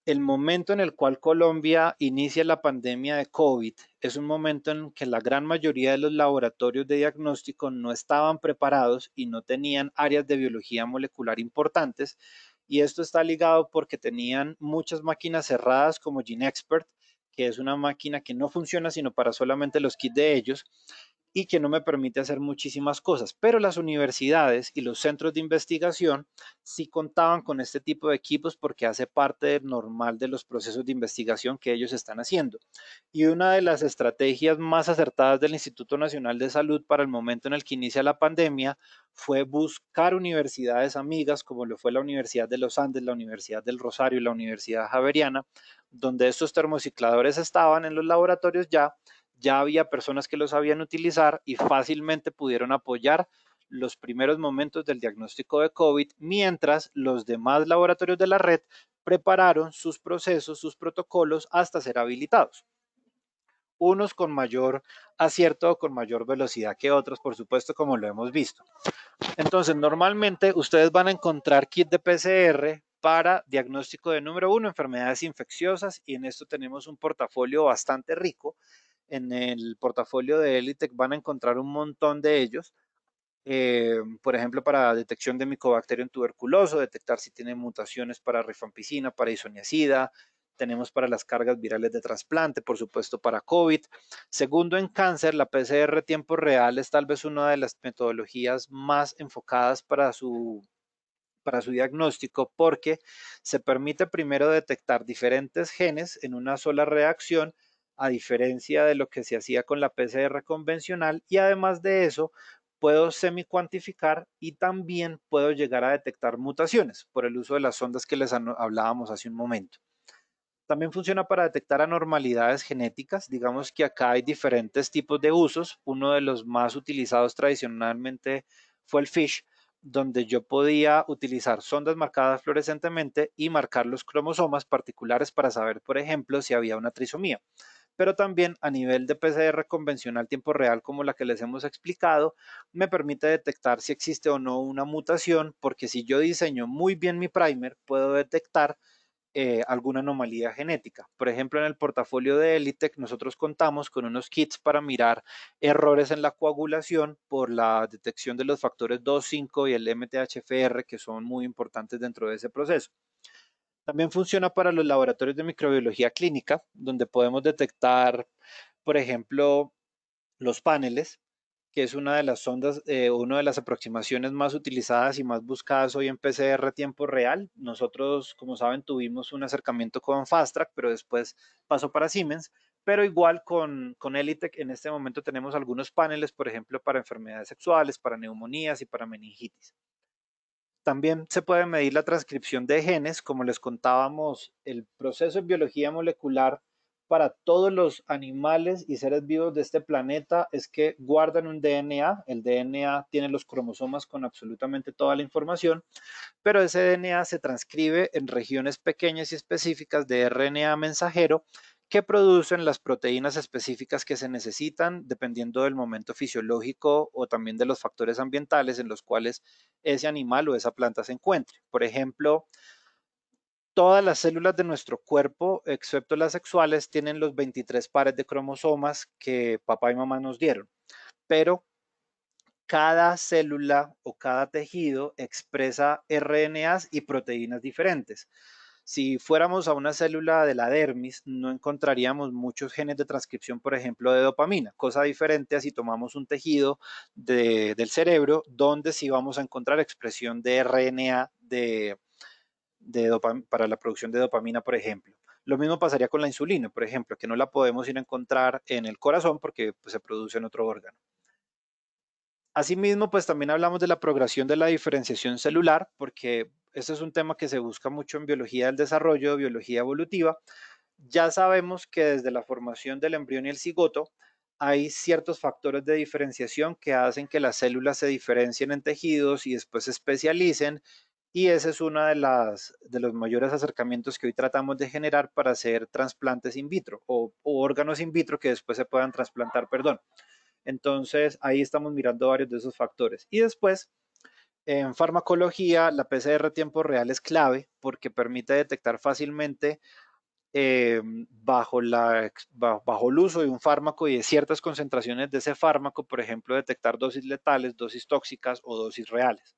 el momento en el cual Colombia inicia la pandemia de COVID es un momento en que la gran mayoría de los laboratorios de diagnóstico no estaban preparados y no tenían áreas de biología molecular importantes. Y esto está ligado porque tenían muchas máquinas cerradas como GeneXpert, que es una máquina que no funciona sino para solamente los kits de ellos y que no me permite hacer muchísimas cosas. Pero las universidades y los centros de investigación sí contaban con este tipo de equipos porque hace parte normal de los procesos de investigación que ellos están haciendo. Y una de las estrategias más acertadas del Instituto Nacional de Salud para el momento en el que inicia la pandemia fue buscar universidades amigas como lo fue la Universidad de los Andes, la Universidad del Rosario y la Universidad Javeriana, donde estos termocicladores estaban en los laboratorios ya había personas que lo sabían utilizar y fácilmente pudieron apoyar los primeros momentos del diagnóstico de COVID, mientras los demás laboratorios de la red prepararon sus procesos, sus protocolos hasta ser habilitados. Unos con mayor acierto o con mayor velocidad que otros, por supuesto, como lo hemos visto. Entonces, normalmente ustedes van a encontrar kit de PCR para diagnóstico de número uno, enfermedades infecciosas, y en esto tenemos un portafolio bastante rico. En el portafolio de Elitec van a encontrar un montón de ellos. Por ejemplo, para detección de Mycobacterium tuberculoso, detectar si tiene mutaciones para rifampicina, para isoniazida. Tenemos para las cargas virales de trasplante, por supuesto para COVID. Segundo, en cáncer, la PCR tiempo real es tal vez una de las metodologías más enfocadas para su diagnóstico porque se permite primero detectar diferentes genes en una sola reacción, a diferencia de lo que se hacía con la PCR convencional, y además de eso puedo semi-cuantificar y también puedo llegar a detectar mutaciones por el uso de las sondas que les hablábamos hace un momento. También funciona para detectar anormalidades genéticas. Digamos que acá hay diferentes tipos de usos. Uno de los más utilizados tradicionalmente fue el FISH, donde yo podía utilizar sondas marcadas fluorescentemente y marcar los cromosomas particulares para saber, por ejemplo, si había una trisomía. Pero también a nivel de PCR convencional tiempo real, como la que les hemos explicado, me permite detectar si existe o no una mutación, porque si yo diseño muy bien mi primer, puedo detectar alguna anomalía genética. Por ejemplo, en el portafolio de ELITech nosotros contamos con unos kits para mirar errores en la coagulación por la detección de los factores 2, 5 y el MTHFR, que son muy importantes dentro de ese proceso. También funciona para los laboratorios de microbiología clínica, donde podemos detectar, por ejemplo, los paneles, que es una de las sondas, una de las aproximaciones más utilizadas y más buscadas hoy en PCR a tiempo real. Nosotros, como saben, tuvimos un acercamiento con FastTrack, pero después pasó para Siemens. Pero igual con ELITech en este momento tenemos algunos paneles, por ejemplo, para enfermedades sexuales, para neumonías y para meningitis. También se puede medir la transcripción de genes, como les contábamos, el proceso en biología molecular para todos los animales y seres vivos de este planeta es que guardan un DNA. El DNA tiene los cromosomas con absolutamente toda la información, pero ese DNA se transcribe en regiones pequeñas y específicas de RNA mensajero que producen las proteínas específicas que se necesitan dependiendo del momento fisiológico o también de los factores ambientales en los cuales ese animal o esa planta se encuentre. Por ejemplo, todas las células de nuestro cuerpo, excepto las sexuales, tienen los 23 pares de cromosomas que papá y mamá nos dieron, pero cada célula o cada tejido expresa RNAs y proteínas diferentes. Si fuéramos a una célula de la dermis, no encontraríamos muchos genes de transcripción, por ejemplo, de dopamina, cosa diferente a si tomamos un tejido del cerebro, donde sí vamos a encontrar expresión de RNA para la producción de dopamina, por ejemplo. Lo mismo pasaría con la insulina, por ejemplo, que no la podemos ir a encontrar en el corazón porque pues, se produce en otro órgano. Asimismo, pues también hablamos de la progresión de la diferenciación celular, porque este es un tema que se busca mucho en biología del desarrollo, biología evolutiva. Ya sabemos que desde la formación del embrión y el cigoto hay ciertos factores de diferenciación que hacen que las células se diferencien en tejidos y después se especialicen. Y ese es uno de los mayores acercamientos que hoy tratamos de generar para hacer trasplantes in vitro o órganos in vitro que después se puedan trasplantar, perdón. Entonces, ahí estamos mirando varios de esos factores. Y después, en farmacología, la PCR a tiempo real es clave porque permite detectar fácilmente bajo el uso de un fármaco y de ciertas concentraciones de ese fármaco, por ejemplo, detectar dosis letales, dosis tóxicas o dosis reales.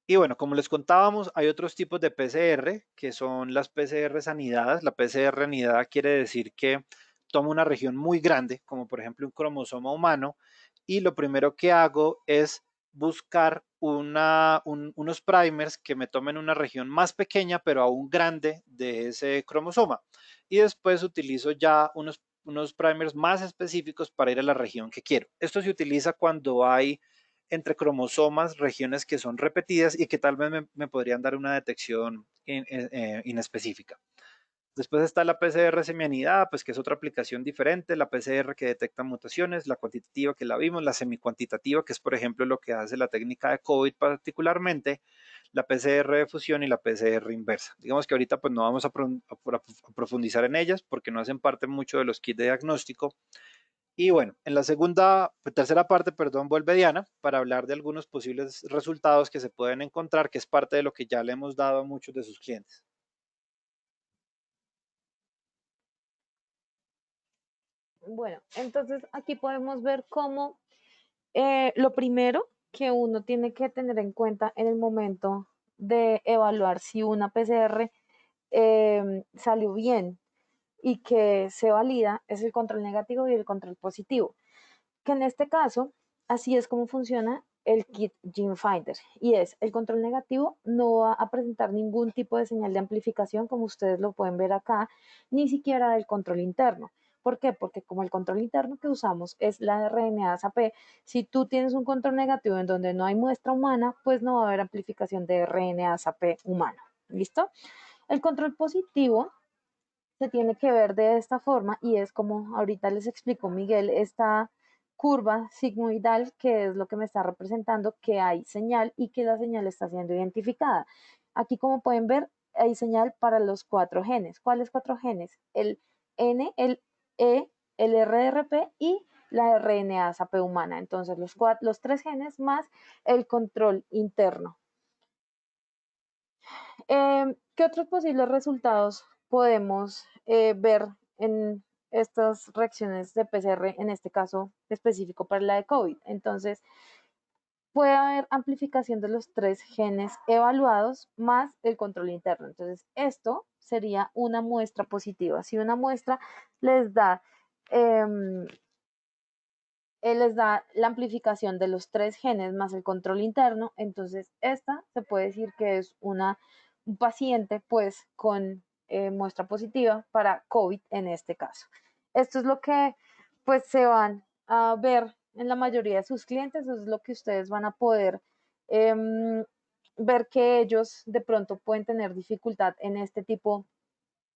Y bueno, como les contábamos, hay otros tipos de PCR que son las PCR anidadas. La PCR anidada quiere decir que tomo una región muy grande, como por ejemplo un cromosoma humano, y lo primero que hago es buscar unos primers que me tomen una región más pequeña, pero aún grande de ese cromosoma. Y después utilizo ya unos primers más específicos para ir a la región que quiero. Esto se utiliza cuando hay entre cromosomas regiones que son repetidas y que tal vez me podrían dar una detección inespecífica. Después está la PCR semianidada, pues que es otra aplicación diferente, la PCR que detecta mutaciones, la cuantitativa que la vimos, la semicuantitativa, que es por ejemplo lo que hace la técnica de COVID particularmente, la PCR de fusión y la PCR inversa. Digamos que ahorita pues no vamos a profundizar en ellas porque no hacen parte mucho de los kits de diagnóstico. Y bueno, en la tercera parte, perdón, vuelve Diana para hablar de algunos posibles resultados que se pueden encontrar, que es parte de lo que ya le hemos dado a muchos de sus clientes. Bueno, entonces aquí podemos ver cómo lo primero que uno tiene que tener en cuenta en el momento de evaluar si una PCR salió bien y que se valida es el control negativo y el control positivo, que en este caso así es como funciona el kit GeneFinder y es el control negativo no va a presentar ningún tipo de señal de amplificación como ustedes lo pueden ver acá, ni siquiera del control interno. ¿Por qué? Porque como el control interno que usamos es la RNA-SAP, si tú tienes un control negativo en donde no hay muestra humana, pues no va a haber amplificación de RNA-SAP humano. ¿Listo? El control positivo se tiene que ver de esta forma y es como ahorita les explicó Miguel, esta curva sigmoidal que es lo que me está representando que hay señal y que la señal está siendo identificada. Aquí como pueden ver hay señal para los 4 genes. ¿Cuáles 4 genes? El N, el E, el RRP y la RNA-SAP humana. Entonces los 3 genes más el control interno. ¿Qué otros posibles resultados podemos ver en estas reacciones de PCR, en este caso específico para la de COVID? Entonces, puede haber amplificación de los 3 genes evaluados más el control interno. Entonces, esto sería una muestra positiva. Si una muestra les da, eh, les da la amplificación de los 3 genes más el control interno, entonces esta se puede decir que es un paciente pues con muestra positiva para COVID en este caso. Esto es lo que pues se van a ver en la mayoría de sus clientes, eso es lo que ustedes van a poder ver que ellos de pronto pueden tener dificultad en este tipo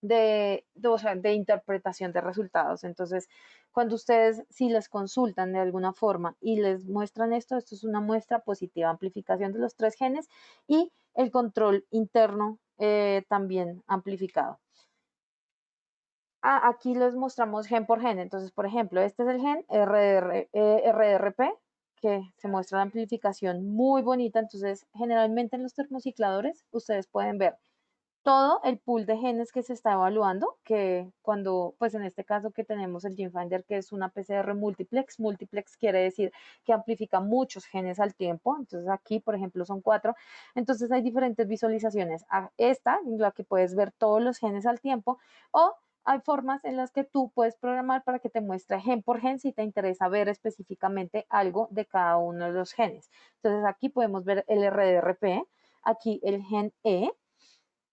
o sea, de interpretación de resultados. Entonces, cuando ustedes, si les consultan de alguna forma y les muestran esto, esto es una muestra positiva, amplificación de los 3 genes y el control interno también amplificado. Aquí les mostramos gen por gen. Entonces, por ejemplo, este es el gen RDRP, que se muestra la amplificación muy bonita. Entonces, generalmente en los termocicladores, ustedes pueden ver todo el pool de genes que se está evaluando, que cuando, pues en este caso que tenemos el GeneFinder, que es una PCR multiplex quiere decir que amplifica muchos genes al tiempo, entonces aquí, por ejemplo, son 4, entonces hay diferentes visualizaciones. Esta, en la que puedes ver todos los genes al tiempo, o hay formas en las que tú puedes programar para que te muestre gen por gen si te interesa ver específicamente algo de cada uno de los genes. Entonces aquí podemos ver el RDRP, aquí el gen E,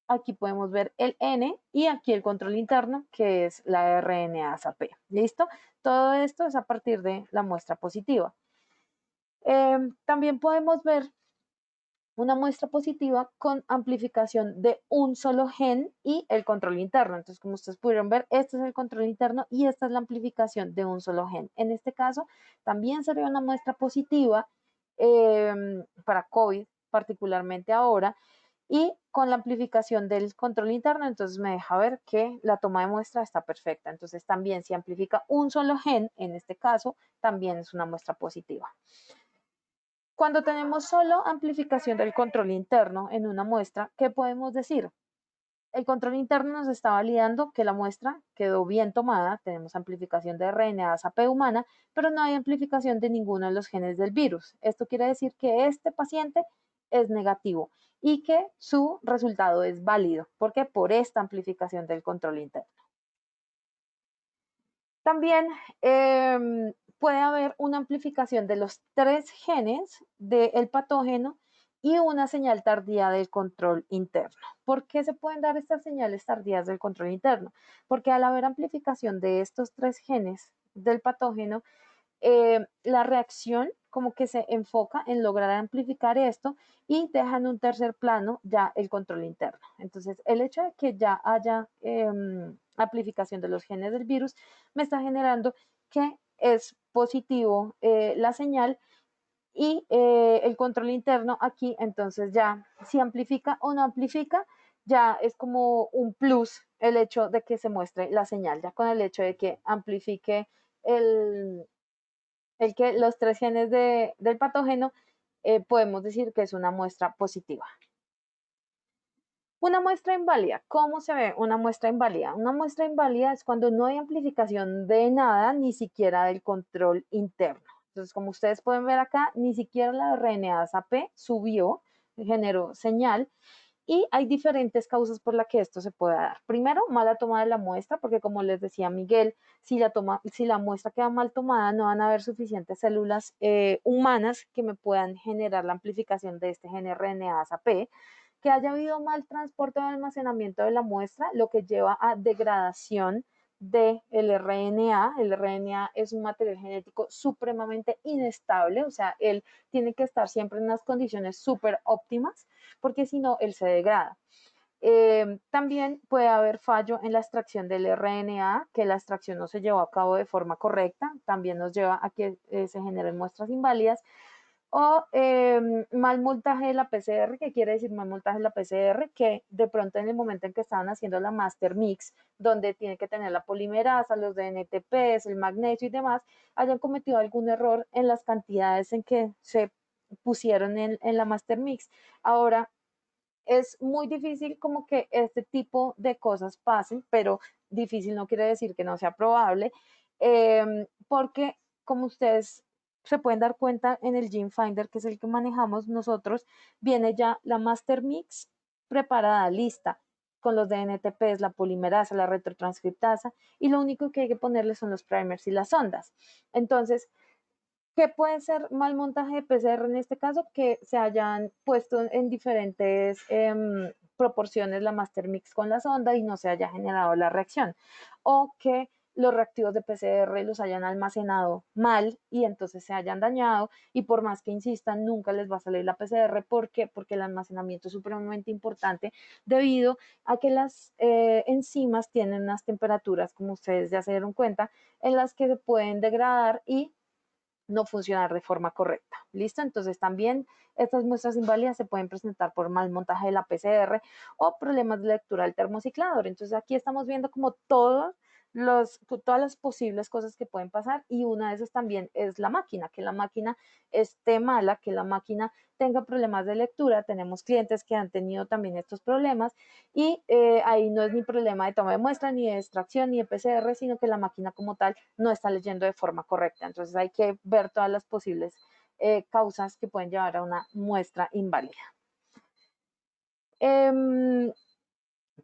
aquí podemos ver el N y aquí el control interno, que es la RNA-SAP. ¿Listo? Todo esto es a partir de la muestra positiva. También podemos ver una muestra positiva con amplificación de un solo gen y el control interno. Entonces, como ustedes pudieron ver, este es el control interno y esta es la amplificación de un solo gen. En este caso, también sería una muestra positiva para COVID, particularmente ahora, y con la amplificación del control interno, entonces me deja ver que la toma de muestra está perfecta. Entonces, también si amplifica un solo gen, en este caso, también es una muestra positiva. Cuando tenemos solo amplificación del control interno en una muestra, ¿qué podemos decir? El control interno nos está validando que la muestra quedó bien tomada, tenemos amplificación de RNA-SAP humana, pero no hay amplificación de ninguno de los genes del virus. Esto quiere decir que este paciente es negativo y que su resultado es válido, porque por esta amplificación del control interno. También puede haber una amplificación de los 3 genes del patógeno y una señal tardía del control interno. ¿Por qué se pueden dar estas señales tardías del control interno? Porque al haber amplificación de estos 3 genes del patógeno, la reacción como que se enfoca en lograr amplificar esto y deja en un tercer plano ya el control interno. Entonces, el hecho de que ya haya amplificación de los genes del virus me está generando que es positivo la señal y el control interno aquí, entonces ya si amplifica o no amplifica, ya es como un plus el hecho de que se muestre la señal, ya con el hecho de que amplifique el, que los 3 genes del patógeno, podemos decir que es una muestra positiva. Una muestra inválida. ¿Cómo se ve una muestra inválida? Una muestra inválida es cuando no hay amplificación de nada, ni siquiera del control interno. Entonces, como ustedes pueden ver acá, ni siquiera la RNA-SAP subió, generó señal, y hay diferentes causas por las que esto se puede dar. Primero, mala toma de la muestra, porque como les decía Miguel, si la muestra queda mal tomada, no van a haber suficientes células humanas que me puedan generar la amplificación de este gen RNA-SAP. Que haya habido mal transporte o almacenamiento de la muestra, lo que lleva a degradación del RNA. El RNA es un material genético supremamente inestable, o sea, él tiene que estar siempre en unas condiciones súper óptimas, porque si no, él se degrada. También puede haber fallo en la extracción del RNA, que la extracción no se llevó a cabo de forma correcta, también nos lleva a que se generen muestras inválidas, o mal montaje de la PCR, que quiere decir mal montaje de la PCR, que de pronto en el momento en que estaban haciendo la master mix, donde tiene que tener la polimerasa, los DNTPs, el magnesio y demás, hayan cometido algún error en las cantidades en que se pusieron en la master mix. Ahora, es muy difícil como que este tipo de cosas pasen, pero difícil no quiere decir que no sea probable, porque como ustedes se pueden dar cuenta en el Gene Finder, que es el que manejamos nosotros, viene ya la master mix preparada, lista, con los DNTPs, la polimerasa, la retrotranscriptasa, y lo único que hay que ponerle son los primers y las ondas. Entonces, ¿qué puede ser mal montaje de PCR en este caso? Que se hayan puesto en diferentes proporciones la master mix con la sonda y no se haya generado la reacción. O que los reactivos de PCR los hayan almacenado mal y entonces se hayan dañado y por más que insistan nunca les va a salir la PCR. ¿Por qué? Porque el almacenamiento es supremamente importante debido a que las enzimas tienen unas temperaturas, como ustedes ya se dieron cuenta, en las que se pueden degradar y no funcionar de forma correcta. ¿Listo? Entonces también estas muestras inválidas se pueden presentar por mal montaje de la PCR o problemas de lectura del termociclador. Entonces aquí estamos viendo como todas las posibles cosas que pueden pasar y una de esas también es la máquina, que la máquina esté mala, que la máquina tenga problemas de lectura. Tenemos clientes que han tenido también estos problemas y ahí no es ni problema de toma de muestra, ni de extracción, ni de PCR, sino que la máquina como tal no está leyendo de forma correcta. Entonces hay que ver todas las posibles causas que pueden llevar a una muestra inválida.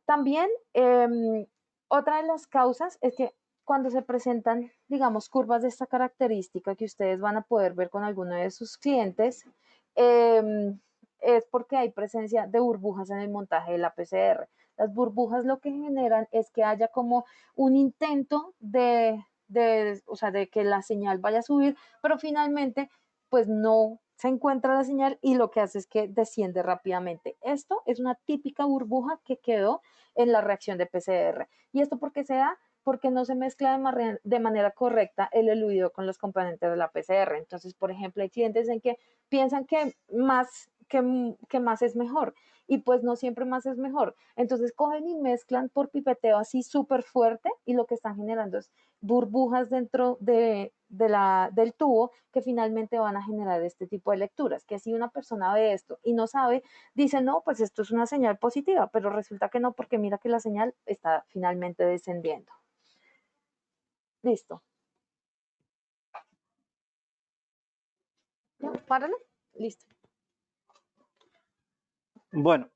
También otra de las causas es que cuando se presentan, digamos, curvas de esta característica que ustedes van a poder ver con alguno de sus clientes, es porque hay presencia de burbujas en el montaje de la PCR. Las burbujas lo que generan es que haya como un intento o sea, de que la señal vaya a subir, pero finalmente pues no se encuentra la señal y lo que hace es que desciende rápidamente. Esto es una típica burbuja que quedó en la reacción de PCR. ¿Y esto por qué se da? Porque no se mezcla de manera correcta el eluido con los componentes de la PCR. Entonces, por ejemplo, hay clientes en que piensan que más es mejor y pues no siempre más es mejor. Entonces cogen y mezclan por pipeteo así súper fuerte y lo que están generando es burbujas dentro del tubo que finalmente van a generar este tipo de lecturas, que si una persona ve esto y no sabe, dice, no, pues esto es una señal positiva, pero resulta que no, porque mira que la señal está finalmente descendiendo. Listo. ¿Ya? Párale. Listo. Bueno,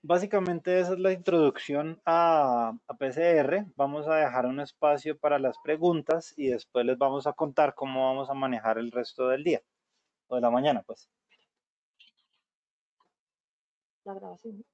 básicamente esa es la introducción a PCR. Vamos a dejar un espacio para las preguntas y después les vamos a contar cómo vamos a manejar el resto del día o de la mañana, pues. La grabación.